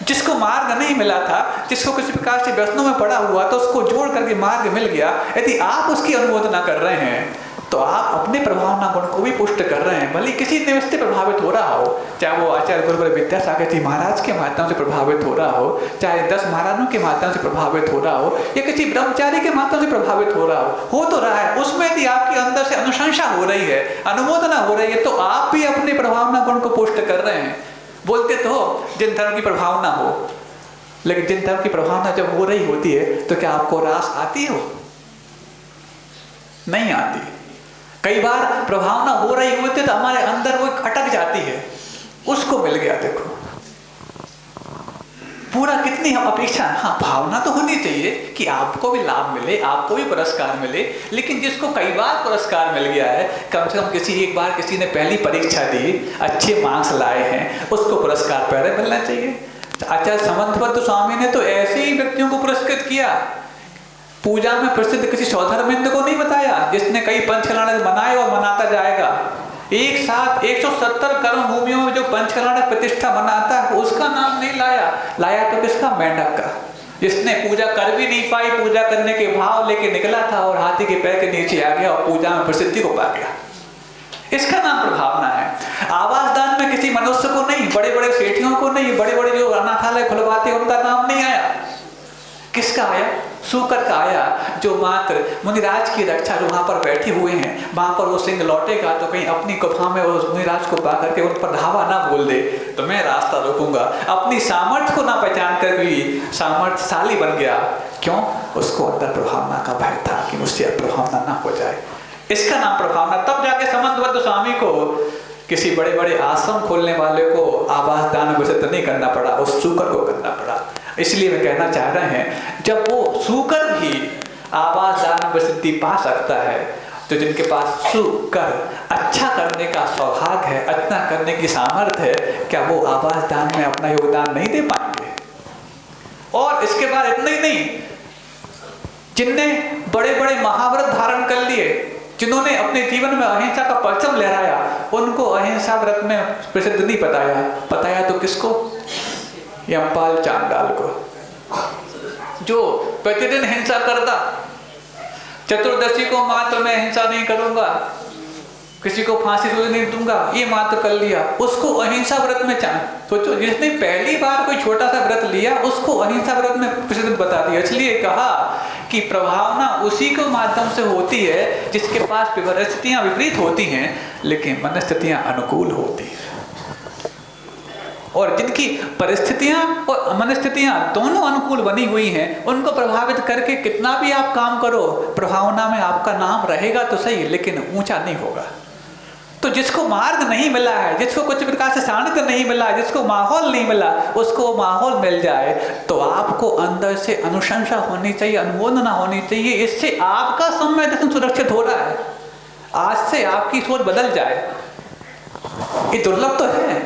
जिसको मार्ग नहीं मिला था, जिसको किसी प्रकार से व्यसनों में पड़ा हुआ था, उसको जोड़ करके मार्ग मिल गया, यदि आप उसकी अनुमोदना कर रहे हैं तो आप अपने प्रभावना गुण को भी पुष्ट कर रहे हैं। भले किसी निमित्त से प्रभावित हो रहा हो, चाहे वो आचार्य गुरुकुल विद्यासागर जी महाराज के माध्यम से प्रभावित हो रहा हो, चाहे 10 महाराजों के माध्यम से प्रभावित हो रहा हो, या किसी ब्रह्मचारी के माध्यम से प्रभावित हो रहा हो तो रहा है। उसमें यदि आपके अंदर से अनुशंसा हो रही है, अनुमोदना हो रही है, तो आप भी अपने प्रभावना गुण को पुष्ट कर रहे हैं। बोलते तो जिन धर्म की प्रभावना हो, लेकिन जिन धर्म की प्रभावना जब हो रही होती है तो क्या आपको रास आती हो? नहीं आती। कई बार प्रभावना हो रही होती है तो हमारे अंदर वो अटक जाती है, उसको मिल गया। देखो पूरा कितनी हम अपेक्षा, हाँ भावना तो होनी चाहिए कि आपको भी लाभ मिले, आपको भी पुरस्कार मिले, लेकिन जिसको कई बार पुरस्कार मिल गया है, कम से कम किसी एक बार किसी ने पहली परीक्षा दी, अच्छे मार्क्स लाए हैं, उसको पुरस्कार पहले मिलना चाहिए। आचार्य समंतभद्र स्वामी ने तो ऐसे ही व्यक्तियों को पुरस्कृत किया। पूजा में प्रसिद्ध किसी सौधर्मेंद्र को नहीं बताया जिसने कई पंचकल्याण बनाए और मनाता जाएगा। एक साथ 170 कर्म भूमियों में जो पंचकल्याण प्रतिष्ठा बनाता है उसका नाम नहीं लाया तो किसका? मेंढक का, जिसने पूजा कर भी नहीं पाई, पूजा करने के भाव लेके निकला था और हाथी के पैर के नीचे आ गया और पूजा में प्रसिद्धि को पा गया। इसका नाम प्रभावना है। आवास दान में किसी मनुष्य को नहीं, बड़े बड़े सेठियों को नहीं, बड़े बड़े जो अनाथालय खुलवाते उनका नाम नहीं आया। किसका आया? सूकर का आया, जो मात्र मुनिराज की रक्षा जो वहां पर बैठे हुए हैं, वहां पर वो सिंह लौटेगा तो कहीं अपनी गुफा में उस मुनिराज को पा करके उन पर धावा ना बोल दे तो मैं रास्ता रोकूंगा। अपनी सामर्थ्य को ना पहचान कर भी सामर्थ्यशाली बन गया। क्यों? उसको अंदर प्रभावना का भय था कि मुझसे प्रभावना ना हो जाए। इसका नाम प्रभावना। तब जाके समंतभद्र स्वामी को किसी बड़े बड़े आश्रम खोलने वाले को आवास दान विषय नहीं करना पड़ा, उस सूकर को करना पड़ा। इसलिए मैं कहना चाह रहे हैं, जब वो सूकर भी आवास दान में प्रसिद्धि पा सकता है तो जिनके पास सूकर अच्छा करने का सौभाग्य है, अच्छा करने की सामर्थ्य है, क्या वो आवास दान में अपना योगदान नहीं दे पाएंगे? और इसके बाद इतना ही नहीं, जिनने बड़े बड़े महाव्रत धारण कर लिए, जिन्होंने अपने जीवन में अहिंसा का परचम लहराया, उनको अहिंसा व्रत में प्रसिद्ध नहीं बताया तो किसको? यमपाल चांडाल को, जो प्रतिदिन हिंसा करता, चतुर्दशी को मात्र मैं हिंसा नहीं करूंगा, किसी को फांसी तो नहीं दूंगा, ये मात्र कर लिया, उसको अहिंसा व्रत में सोचो, जिसने पहली बार कोई छोटा सा व्रत लिया उसको अहिंसा व्रत में प्रसिद्ध बता दिया। इसलिए कहा कि प्रभावना उसी के माध्यम से होती है जिसके पास परिस्थितियां विपरीत होती हैं लेकिन मनस्थितियां अनुकूल होती हैं। और जिनकी परिस्थितियां और मनस्थितियां दोनों अनुकूल बनी हुई हैं, उनको प्रभावित करके कितना भी आप काम करो, प्रभावना में आपका नाम रहेगा तो सही, लेकिन ऊंचा नहीं होगा। तो जिसको मार्ग नहीं मिला है, जिसको कुछ प्रकार से सानिध्य नहीं मिला है, जिसको माहौल नहीं मिला, उसको माहौल मिल जाए तो आपको अंदर से अनुशंसा होनी चाहिए, अनुमोदना होनी चाहिए। इससे आपका समय दर्शन सुरक्षित हो रहा है, आज से आपकी सोच बदल जाए। ये दुर्लभ तो है,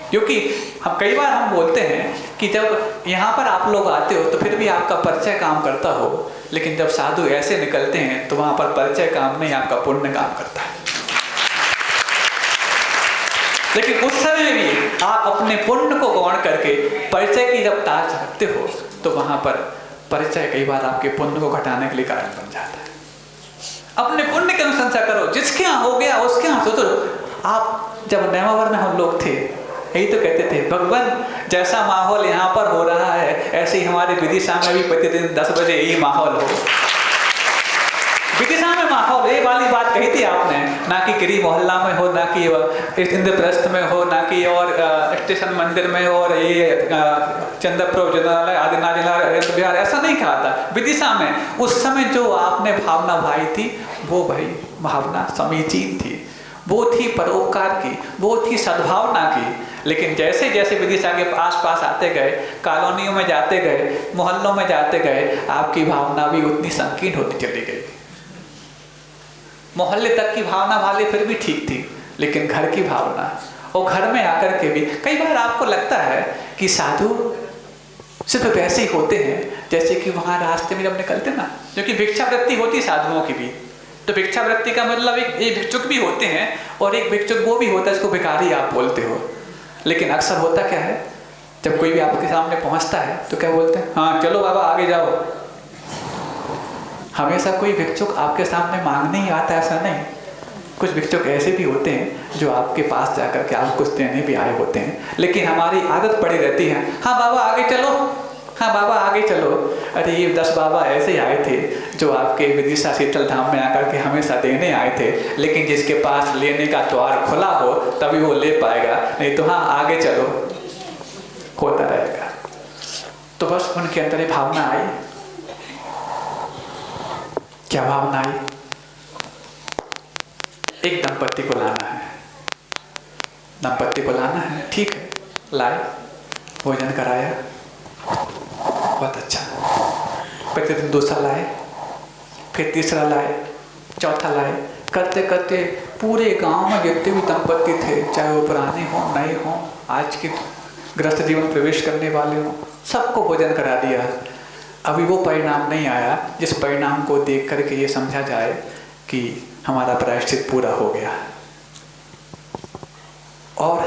क्योंकि हम कई बार हम बोलते हैं कि जब यहाँ पर आप लोग आते हो तो फिर भी आपका परिचय काम करता हो, लेकिन जब साधु ऐसे निकलते हैं तो वहाँ पर परिचय काम नहीं, आपका पुण्य काम करता है। लेकिन उस समय भी आप अपने पुण्य को गौण करके परिचय की जब ताज रखते हो तो वहाँ पर परिचय कई बार आपके पुण्य को घटाने के लिए कारण बन जाता है। अपने पुण्य की अनुशंसा करो, जिसके यहाँ हो गया उसके यहाँ सोचो। आप जब नेमावर में हम लोग थे यही तो कहते थे, भगवान जैसा माहौल यहाँ पर हो रहा है ऐसे ही हमारे विदिशा में भी प्रतिदिन 10 बजे यही माहौल हो। विदिशा में माहौल, ये वाली बात कही थी आपने, ना कि गिरी मोहल्ला में हो, ना कि इंद्रप्रस्थ में हो, ना कि और स्टेशन मंदिर में हो, और ये चंद्रप्रभ जनालय आदिनाथ बिहार, ऐसा नहीं कहा था। विदिशा में उस समय जो आपने भावना भाई थी वो भाई भावना समीचीन थी, वो थी परोपकार की, वो थी सद्भावना की। लेकिन जैसे जैसे विदिशा के आस पास आते गए, कॉलोनियों में जाते गए, मोहल्लों में जाते गए, आपकी भावना भी उतनी संकीर्ण होती चली गई। मोहल्ले तक की भावना वाले फिर भी ठीक थी, लेकिन घर की भावना, और घर में आकर के भी कई बार आपको लगता है कि साधु सिर्फ वैसे ही होते हैं जैसे कि वहाँ रास्ते में जब निकलते ना, क्योंकि भिक्षावृत्ति होती साधुओं की भी। तो भिक्षावृत्ति का मतलब एक भिक्षुक भी होते हैं और एक भिक्षुक वो भी होता है जिसको भिखारी आप बोलते हो। लेकिन अक्सर होता क्या है, जब कोई भी आपके सामने पहुंचता है तो क्या बोलते हैं, हाँ चलो बाबा आगे जाओ। हमेशा कोई भिक्षुक आपके सामने मांगने ही आता है ऐसा नहीं। कुछ भिक्षुक ऐसे भी होते हैं जो आपके पास जाकर के आपको कुछ देने भी आए होते हैं, लेकिन हमारी आदत पड़ी रहती है, हाँ बाबा आगे चलो, हाँ बाबा आगे चलो। अरे ये 10 बाबा ऐसे ही आए थे जो आपके विदिशा शीतल धाम में आकर के हमेशा देने आए थे, लेकिन जिसके पास लेने का द्वार खुला हो तभी वो ले पाएगा, नहीं तो हाँ आगे चलो होता रहेगा। तो बस उनके अंदर ये भावना आई। क्या भावना आई? एक दंपत्ति को लाना है, दंपत्ति को लाना है, ठीक है, लाए, भोजन कराया, बहुत अच्छा। प्रतिदिन दूसरा लाए, फिर तीसरा लाए, चौथा लाए, करते करते पूरे गांव में जितने भी दंपत्ति थे, चाहे वो पुराने हों नए हों, आज के गृहस्थ जीवन में प्रवेश करने वाले हों, सबको भोजन करा दिया। अभी वो परिणाम नहीं आया जिस परिणाम को देख करके ये समझा जाए कि हमारा प्रायश्चित पूरा हो गया। और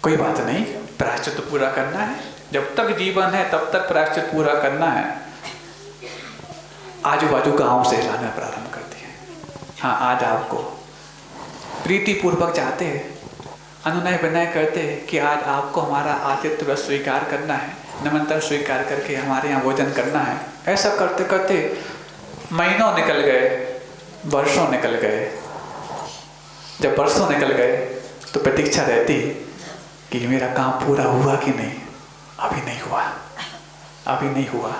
कोई बात नहीं, प्रायश्चित तो पूरा करना है, जब तक जीवन है तब तक प्रायश्चित पूरा करना है। आजू बाजू गांव से लाना प्रारंभ कर दिए। हाँ, आज आपको प्रीति पूर्वक चाहते हैं, अनुनय विनय करते हैं कि आज आपको हमारा आतिथ्य व्रत स्वीकार करना है, निमंत्रण स्वीकार करके हमारे यहाँ भोजन करना है। ऐसा करते करते महीनों निकल गए, वर्षों निकल गए। जब वर्षों निकल गए तो प्रतीक्षा रहती कि मेरा काम पूरा हुआ कि नहीं। अभी नहीं हुआ, अभी नहीं हुआ,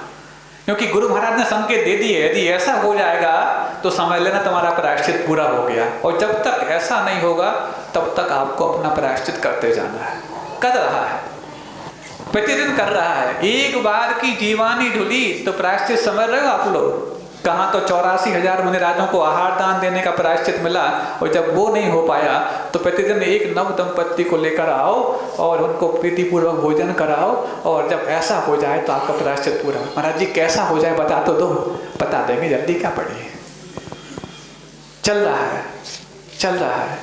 क्योंकि गुरु महाराज ने संकेत दे दिए, यदि ऐसा हो जाएगा तो समझ लेना तुम्हारा प्रायश्चित पूरा हो गया। और जब तक ऐसा नहीं होगा तब तक आपको अपना प्रायश्चित करते जाना है। कर रहा है, प्रतिदिन कर रहा है। एक बार की जीवानी ढुली तो प्रायश्चित समझ रहे हो आप लोग। कहाँ तो 84,000 मुनिराजों को आहार दान देने का प्रायश्चित मिला, और जब वो नहीं हो पाया तो प्रतिदिन एक नव दंपत्ति को लेकर आओ और उनको प्रीतिपूर्वक भोजन कराओ, और जब ऐसा हो जाए तो आपका प्रायश्चित पूरा। महाराज जी कैसा हो जाए बता तो दो, बता देंगे, जल्दी क्या पड़ी। चल रहा है, चल रहा है,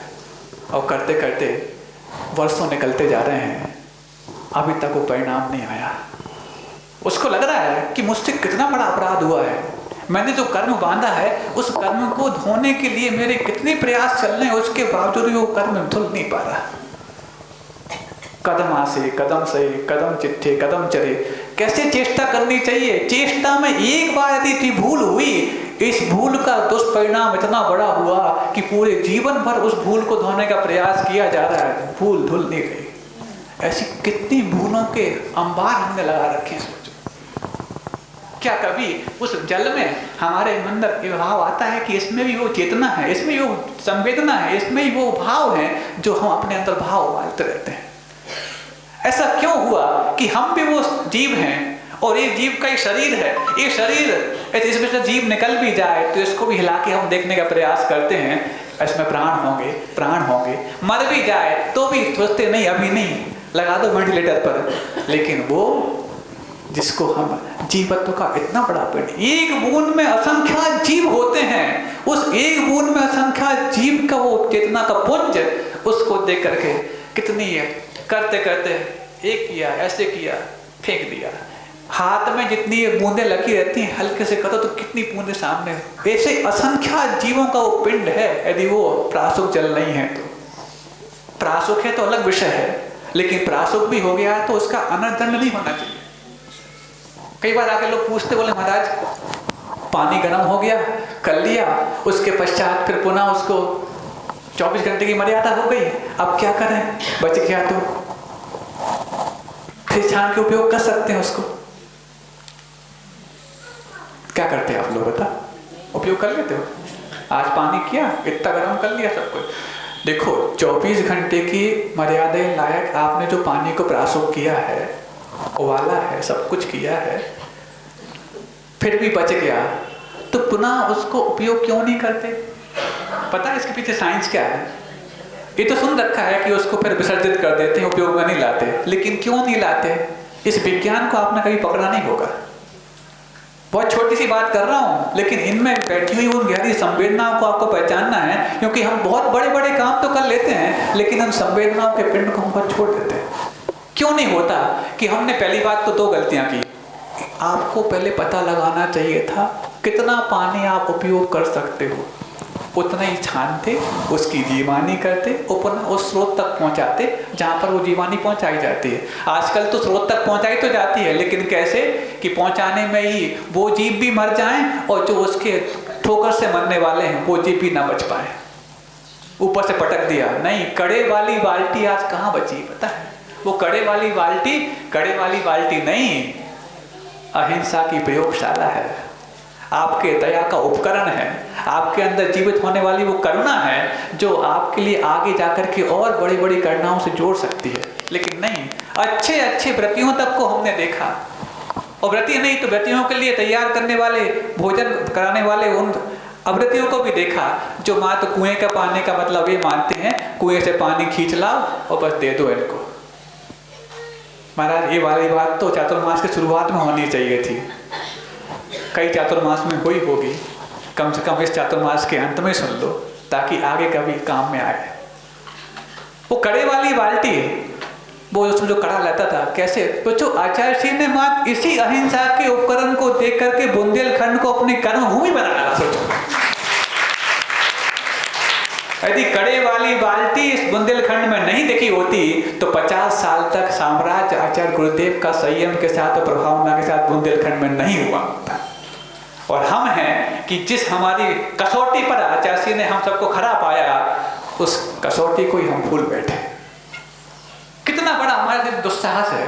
और करते करते वर्षों निकलते जा रहे हैं। अभी तक वो परिणाम नहीं आया। उसको लग रहा है कि मुझसे कितना बड़ा अपराध हुआ है, मैंने जो कर्म बांधा है उस कर्म को धोने के लिए मेरे कितने प्रयास चल रहे हैं, उसके बावजूद भी वो कर्म धुल नहीं पा रहा। कदम आसे कदम सही कदम चिट्ठे कदम चले, कैसे चेष्टा करनी चाहिए। चेष्टा में एक बार यदि भूल हुई, इस भूल का दुष्परिणाम इतना बड़ा हुआ कि पूरे जीवन भर उस भूल को धोने का प्रयास किया जा रहा है, भूल धुल नहीं रही। ऐसी कितनी भूलों के अंबार हमने लगा रखे हैं। क्या कभी उस जल में हमारे अंदर ये भाव आता है कि इसमें भी वो चेतना है, इसमें वो संवेदना है, इसमें ही वो भाव है जो हम अपने अंदर भाव उबालते रहते हैं। ऐसा क्यों हुआ कि हम भी वो जीव हैं और ये जीव का ही शरीर है, ये शरीर इसमें से जीव निकल भी जाए तो इसको भी हिला के हम देखने का प्रयास करते हैं, इसमें प्राण होंगे, मर भी जाए तो भी सोचते नहीं अभी नहीं, लगा दो वेंटिलेटर पर। लेकिन वो जिसको हम जीवत्व का इतना बड़ा पिंड, एक बूंद में असंख्या जीव होते हैं, उस एक बूंद में असंख्या जीव का वो चेतना का पुंज, उसको देख करके कितनी है करते करते एक किया, ऐसे किया, फेंक दिया। हाथ में जितनी बूंदें लगी रहती हैं, हल्के से करो तो कितनी बूंदें सामने। ऐसे असंख्या जीवों का वो पिंड है। यदि वो प्रासुक जल नहीं है तो, प्रासुक है तो अलग विषय है, लेकिन प्रासुक भी हो गया तो उसका अनर्दंड नहीं होना चाहिए। कई बार आके लोग पूछते, बोले महाराज पानी गर्म हो गया, कर लिया, उसके पश्चात फिर पुनः उसको 24 घंटे की मर्यादा हो गई, अब क्या करें, बच गया तो फिर छान के उपयोग कर सकते हैं उसको। क्या करते हैं आप लोग बता, उपयोग कर लेते हो? आज पानी किया, इतना गर्म कर लिया सब कुछ। देखो 24 घंटे की मर्यादा लायक आपने जो पानी को प्रासुक किया है, उबाला है, सब कुछ किया है, फिर भी बच गया तो पुनः उसको उपयोग क्यों नहीं करते? पता है इसके पीछे साइंस क्या है? ये तो सुन रखा है कि उसको फिर विसर्जित कर देते हैं, उपयोग में नहीं लाते। लेकिन क्यों नहीं लाते? इस विज्ञान को आपने कभी पकड़ा नहीं होगा। बहुत छोटी सी बात कर रहा हूं, लेकिन इनमें बैठी हुई उन गहरी संवेदनाओं को आपको पहचानना है, क्योंकि हम बहुत बड़े बड़े काम तो कर लेते हैं, लेकिन उन संवेदनाओं के पिंड को हम बहुत छोड़ देते हैं। क्यों नहीं होता? कि हमने पहली बात तो 2 गलतियां की। आपको पहले पता लगाना चाहिए था कितना पानी आप उपयोग कर सकते हो, उतना ही छानते, उसकी जीवानी करते, पुनः उस स्रोत तक पहुंचाते जहां पर वो जीवानी पहुंचाई जाती है। आजकल तो स्रोत तक पहुंचाई तो जाती है, लेकिन कैसे कि पहुंचाने में ही वो जीव भी मर जाएं और जो उसके ठोकर से मरने वाले हैं वो जीव भी ना बच पाए। ऊपर से पटक दिया, नहीं, कड़े वाली बाल्टी आज कहाँ बची पता है? वो कड़े वाली बाल्टी नहीं, अहिंसा की प्रयोगशाला है, आपके दया का उपकरण है, आपके अंदर जीवित होने वाली वो करुणा है जो आपके लिए आगे जाकर के और बड़ी बड़ी करुणाओं से जोड़ सकती है। लेकिन नहीं, अच्छे अच्छे व्रतियों तक को हमने देखा, और व्रती नहीं तो व्रतियों के लिए तैयार करने वाले, भोजन कराने वाले उन अव्रतियों को भी देखा जो मात्र कुएं का पानी का मतलब ये मानते हैं कुएं से पानी खींच लाओ और बस दे दो इनको। महाराज ये वाली बात तो चातुर्मास की शुरुआत में होनी चाहिए थी, कई चातुर्मास में हुई होगी, कम से कम इस चातुर्मास के अंत में सुन लो ताकि आगे कभी काम में आए। वो कड़े वाली बाल्टी, वो उसमें जो कड़ा लेता था, कैसे बच्चों आचार्य श्री ने मात्र इसी अहिंसा के उपकरण को देख करके बुंदेलखंड को अपनी कर्मभूमि बना डाला। सोचो यदि कड़े वाली बाल्टी इस बुंदेलखंड में नहीं दिखी होती तो 50 साल तक साम्राज्य आचार्य गुरुदेव का संयम के साथ और प्रभावना के साथ बुंदेलखंड में नहीं हुआ होता। और हम हैं कि जिस हमारी कसौटी पर आचार्य ने हम सबको खरा पाया, उस कसौटी को ही हम भूल बैठे। कितना बड़ा हमारे लिए दुस्साहस है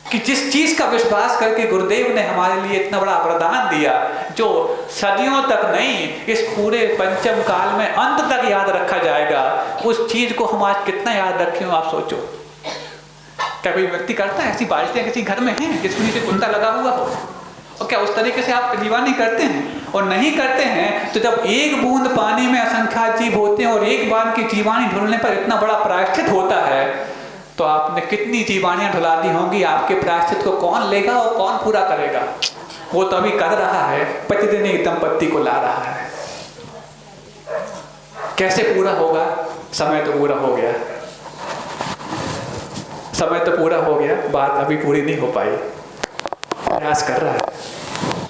कि जिस चीज का विश्वास करके गुरुदेव ने हमारे लिए इतना बड़ा वरदान दिया, जो सदियों तक नहीं इस पूरे पंचम काल में अंत तक याद रखा जाएगा, उस चीज को हम आज कितना याद रखे हो आप सोचो। क्या कोई व्यक्ति करता है? ऐसी बाल्टियां किसी घर में हैं जिसमें नीचे कुंता लगा हुआ हो? और क्या उस तरीके से आप जीवानी करते हैं? और नहीं करते हैं तो जब एक बूंद पानी में असंख्या जीव होते हैं और एक बार की जीवानी ढुलने पर इतना बड़ा प्रायश्चित होता है, तो आपने कितनी जीवानियां ढुला दी होंगी। आपके प्रायश्चित को कौन लेगा और कौन पूरा करेगा? वो तो अभी कर रहा है, प्रतिदिन एक दंपत्ति को ला रहा है। कैसे पूरा होगा? समय तो पूरा हो गया, समय तो पूरा हो गया, बात अभी पूरी नहीं हो पाई। प्रयास कर रहा है,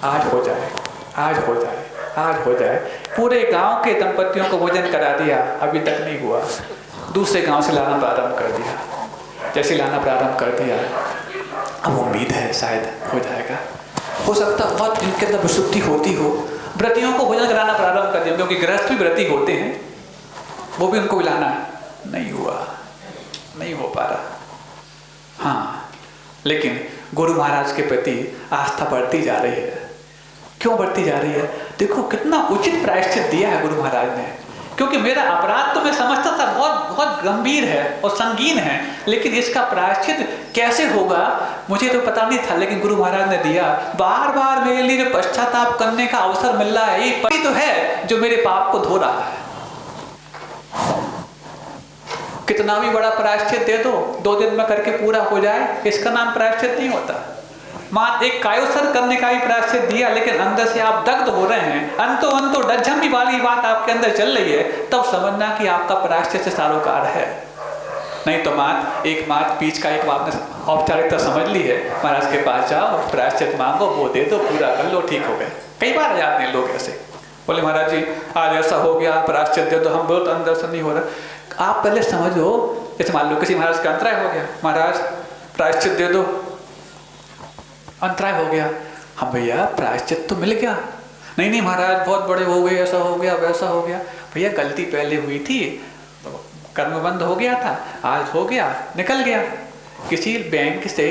आज हो जाए, आज हो जाए, आज हो जाए। पूरे गांव के दंपतियों को भोजन करा दिया, अभी तक नहीं हुआ। दूसरे गांव से लाना प्रारंभ कर दिया। जैसे लाना प्रारंभ कर दिया, अब उम्मीद है शायद हो जाएगा। हो सकता बहुत इनके अंदर विशुद्धि होती हो, व्रतियों को भोजन कराना प्रारंभ कर दिया, क्योंकि गृहस्थ भी व्रती होते हैं, वो भी उनको लाना है। नहीं हुआ, नहीं हो पा रहा। हाँ, लेकिन गुरु महाराज के प्रति आस्था बढ़ती जा रही है। क्यों बढ़ती जा रही है? देखो कितना उचित प्रायश्चित दिया है गुरु महाराज ने। क्योंकि मेरा अपराध तो मैं समझता था बहुत बहुत गंभीर है और संगीन है, लेकिन इसका प्रायश्चित कैसे होगा मुझे तो पता नहीं था, लेकिन गुरु महाराज ने दिया। बार बार मेरे लिए जो पश्चाताप करने का अवसर मिल रहा है, ये पति तो है जो मेरे पाप को धो रहा है। कितना भी बड़ा प्रायश्चित दे दो, 2 दिन में करके पूरा हो जाए, इसका नाम प्रायश्चित नहीं होता। मां एक कायोत्सर्ग करने का भी प्रायश्चित दिया, लेकिन अंदर से आप दग्ध हो रहे हैं, अंतो डज्जमी वाली बात आपके अंदर चल रही है, तब समझना कि आपका प्रायश्चित से सारोकार है। नहीं तो एक मात बीच का एक आपने औपचारिकता समझ ली है, महाराज के पास जाओ, प्रायश्चित मांगो, वो दे दो, पूरा कर लो, ठीक हो गए। कई बार जाते हैं लोग ऐसे, बोले महाराज जी आज ऐसा हो गया, प्रायश्चित दे दो, हम बहुत अंदर से नहीं हो रहा। आप पहले समझो, जैसे मान लो किसी महाराज का अंतराय हो गया, महाराज प्रायश्चित दे दो, अंतराय हो गया। हम भैया प्रायश्चित तो मिल गया। नहीं महाराज बहुत बड़े हो गए, ऐसा हो गया, वैसा हो गया। भैया गलती पहले हुई थी, तो कर्म बंद हो गया था, आज हो गया, निकल गया। किसी बैंक से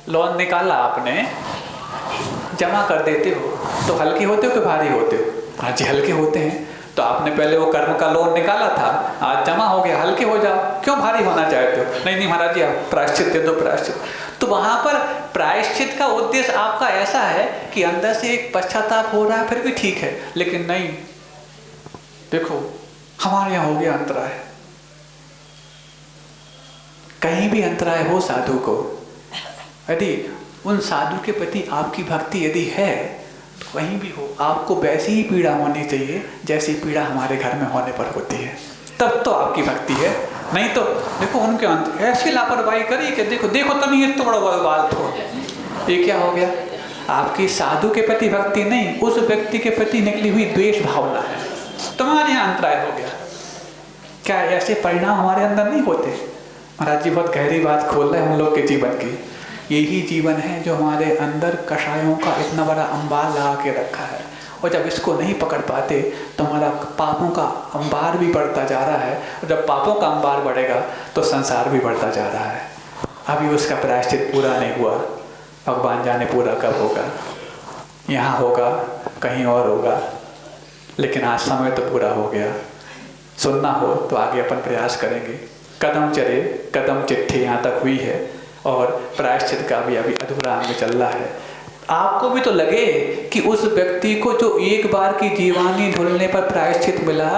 लोन निकाला आपने, जमा कर देते हो तो हल्के होते हो कि भारी होते हो? हाँ जी हल्के होते हैं। तो आपने पहले वो कर्म का लोन निकाला था, आज जमा हो गया, हल्के हो जाओ, क्यों भारी होना चाहते हो? नहीं महाराज जी आप प्रायश्चित दे दो, प्रायश्चित। तो वहां पर प्रायश्चित का उद्देश्य आपका ऐसा है कि अंदर से एक पश्चाताप हो रहा है, फिर भी ठीक है, लेकिन नहीं, देखो हमारे यहाँ हो गया अंतराय। कहीं भी अंतराय हो साधु को, यदि उन साधु के प्रति आपकी भक्ति यदि है, तो कहीं भी हो आपको वैसी ही पीड़ा होनी चाहिए जैसी पीड़ा हमारे घर में होने पर होती है, तब तो आपकी भक्ति है। नहीं तो देखो उनके अंत ऐसी लापरवाही करी कि देखो देखो तब ये तो बड़ा बवाल थो, ये क्या हो गया? आपकी साधु के प्रति भक्ति नहीं, उस व्यक्ति के प्रति निकली हुई द्वेष भावना है, तुम्हारे यहाँ अंतराय हो गया। क्या ऐसे परिणाम हमारे अंदर नहीं होते? महाराज जी बहुत गहरी बात खोल रहे हैं हम लोग के जीवन की। यही जीवन है जो हमारे अंदर कषायों का इतना बड़ा अंबार लगा के रखा है, और जब इसको नहीं पकड़ पाते तो हमारा पापों का अंबार भी बढ़ता जा रहा है, और जब पापों का अंबार बढ़ेगा तो संसार भी बढ़ता जा रहा है। अभी उसका प्रायश्चित पूरा नहीं हुआ, भगवान जाने पूरा कब होगा, यहाँ होगा कहीं और होगा, लेकिन आज समय तो पूरा हो गया। सुनना हो तो आगे अपन प्रयास करेंगे। कदम चले कदम चिट्ठी यहाँ तक हुई है, और प्रायश्चित का भी अभी अधूरा अंग चल रहा है। आपको भी तो लगे कि उस व्यक्ति को जो एक बार की जीवानी ढुलने पर प्रायश्चित मिला,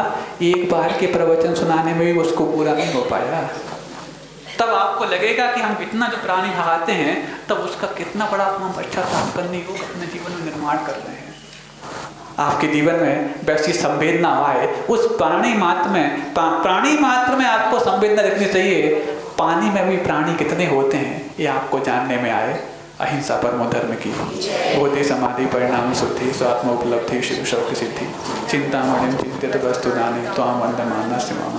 एक बार के प्रवचन सुनाने में भी उसको पूरा नहीं हो पाया, तब आपको लगेगा कि हम इतना जो प्राणी भगाते हैं, तब उसका कितना बड़ा हम अच्छा काम करने को अपने जीवन में निर्माण कर रहे हैं। आपके जीवन में वैसी संवेदना आए, उस प्राणी मात्र में आपको संवेदना रखनी चाहिए। पानी में भी प्राणी कितने होते हैं ये आपको जानने में आए। अहिंसा परमो धर्म की, बोधि समाधि परिणाम शुद्धि, स्वात्म उपलब्धि शिव शौक सिद्धि, चिंतामणिम चिंतित वस्तु दानी त्वाम वंदमानस्य मम।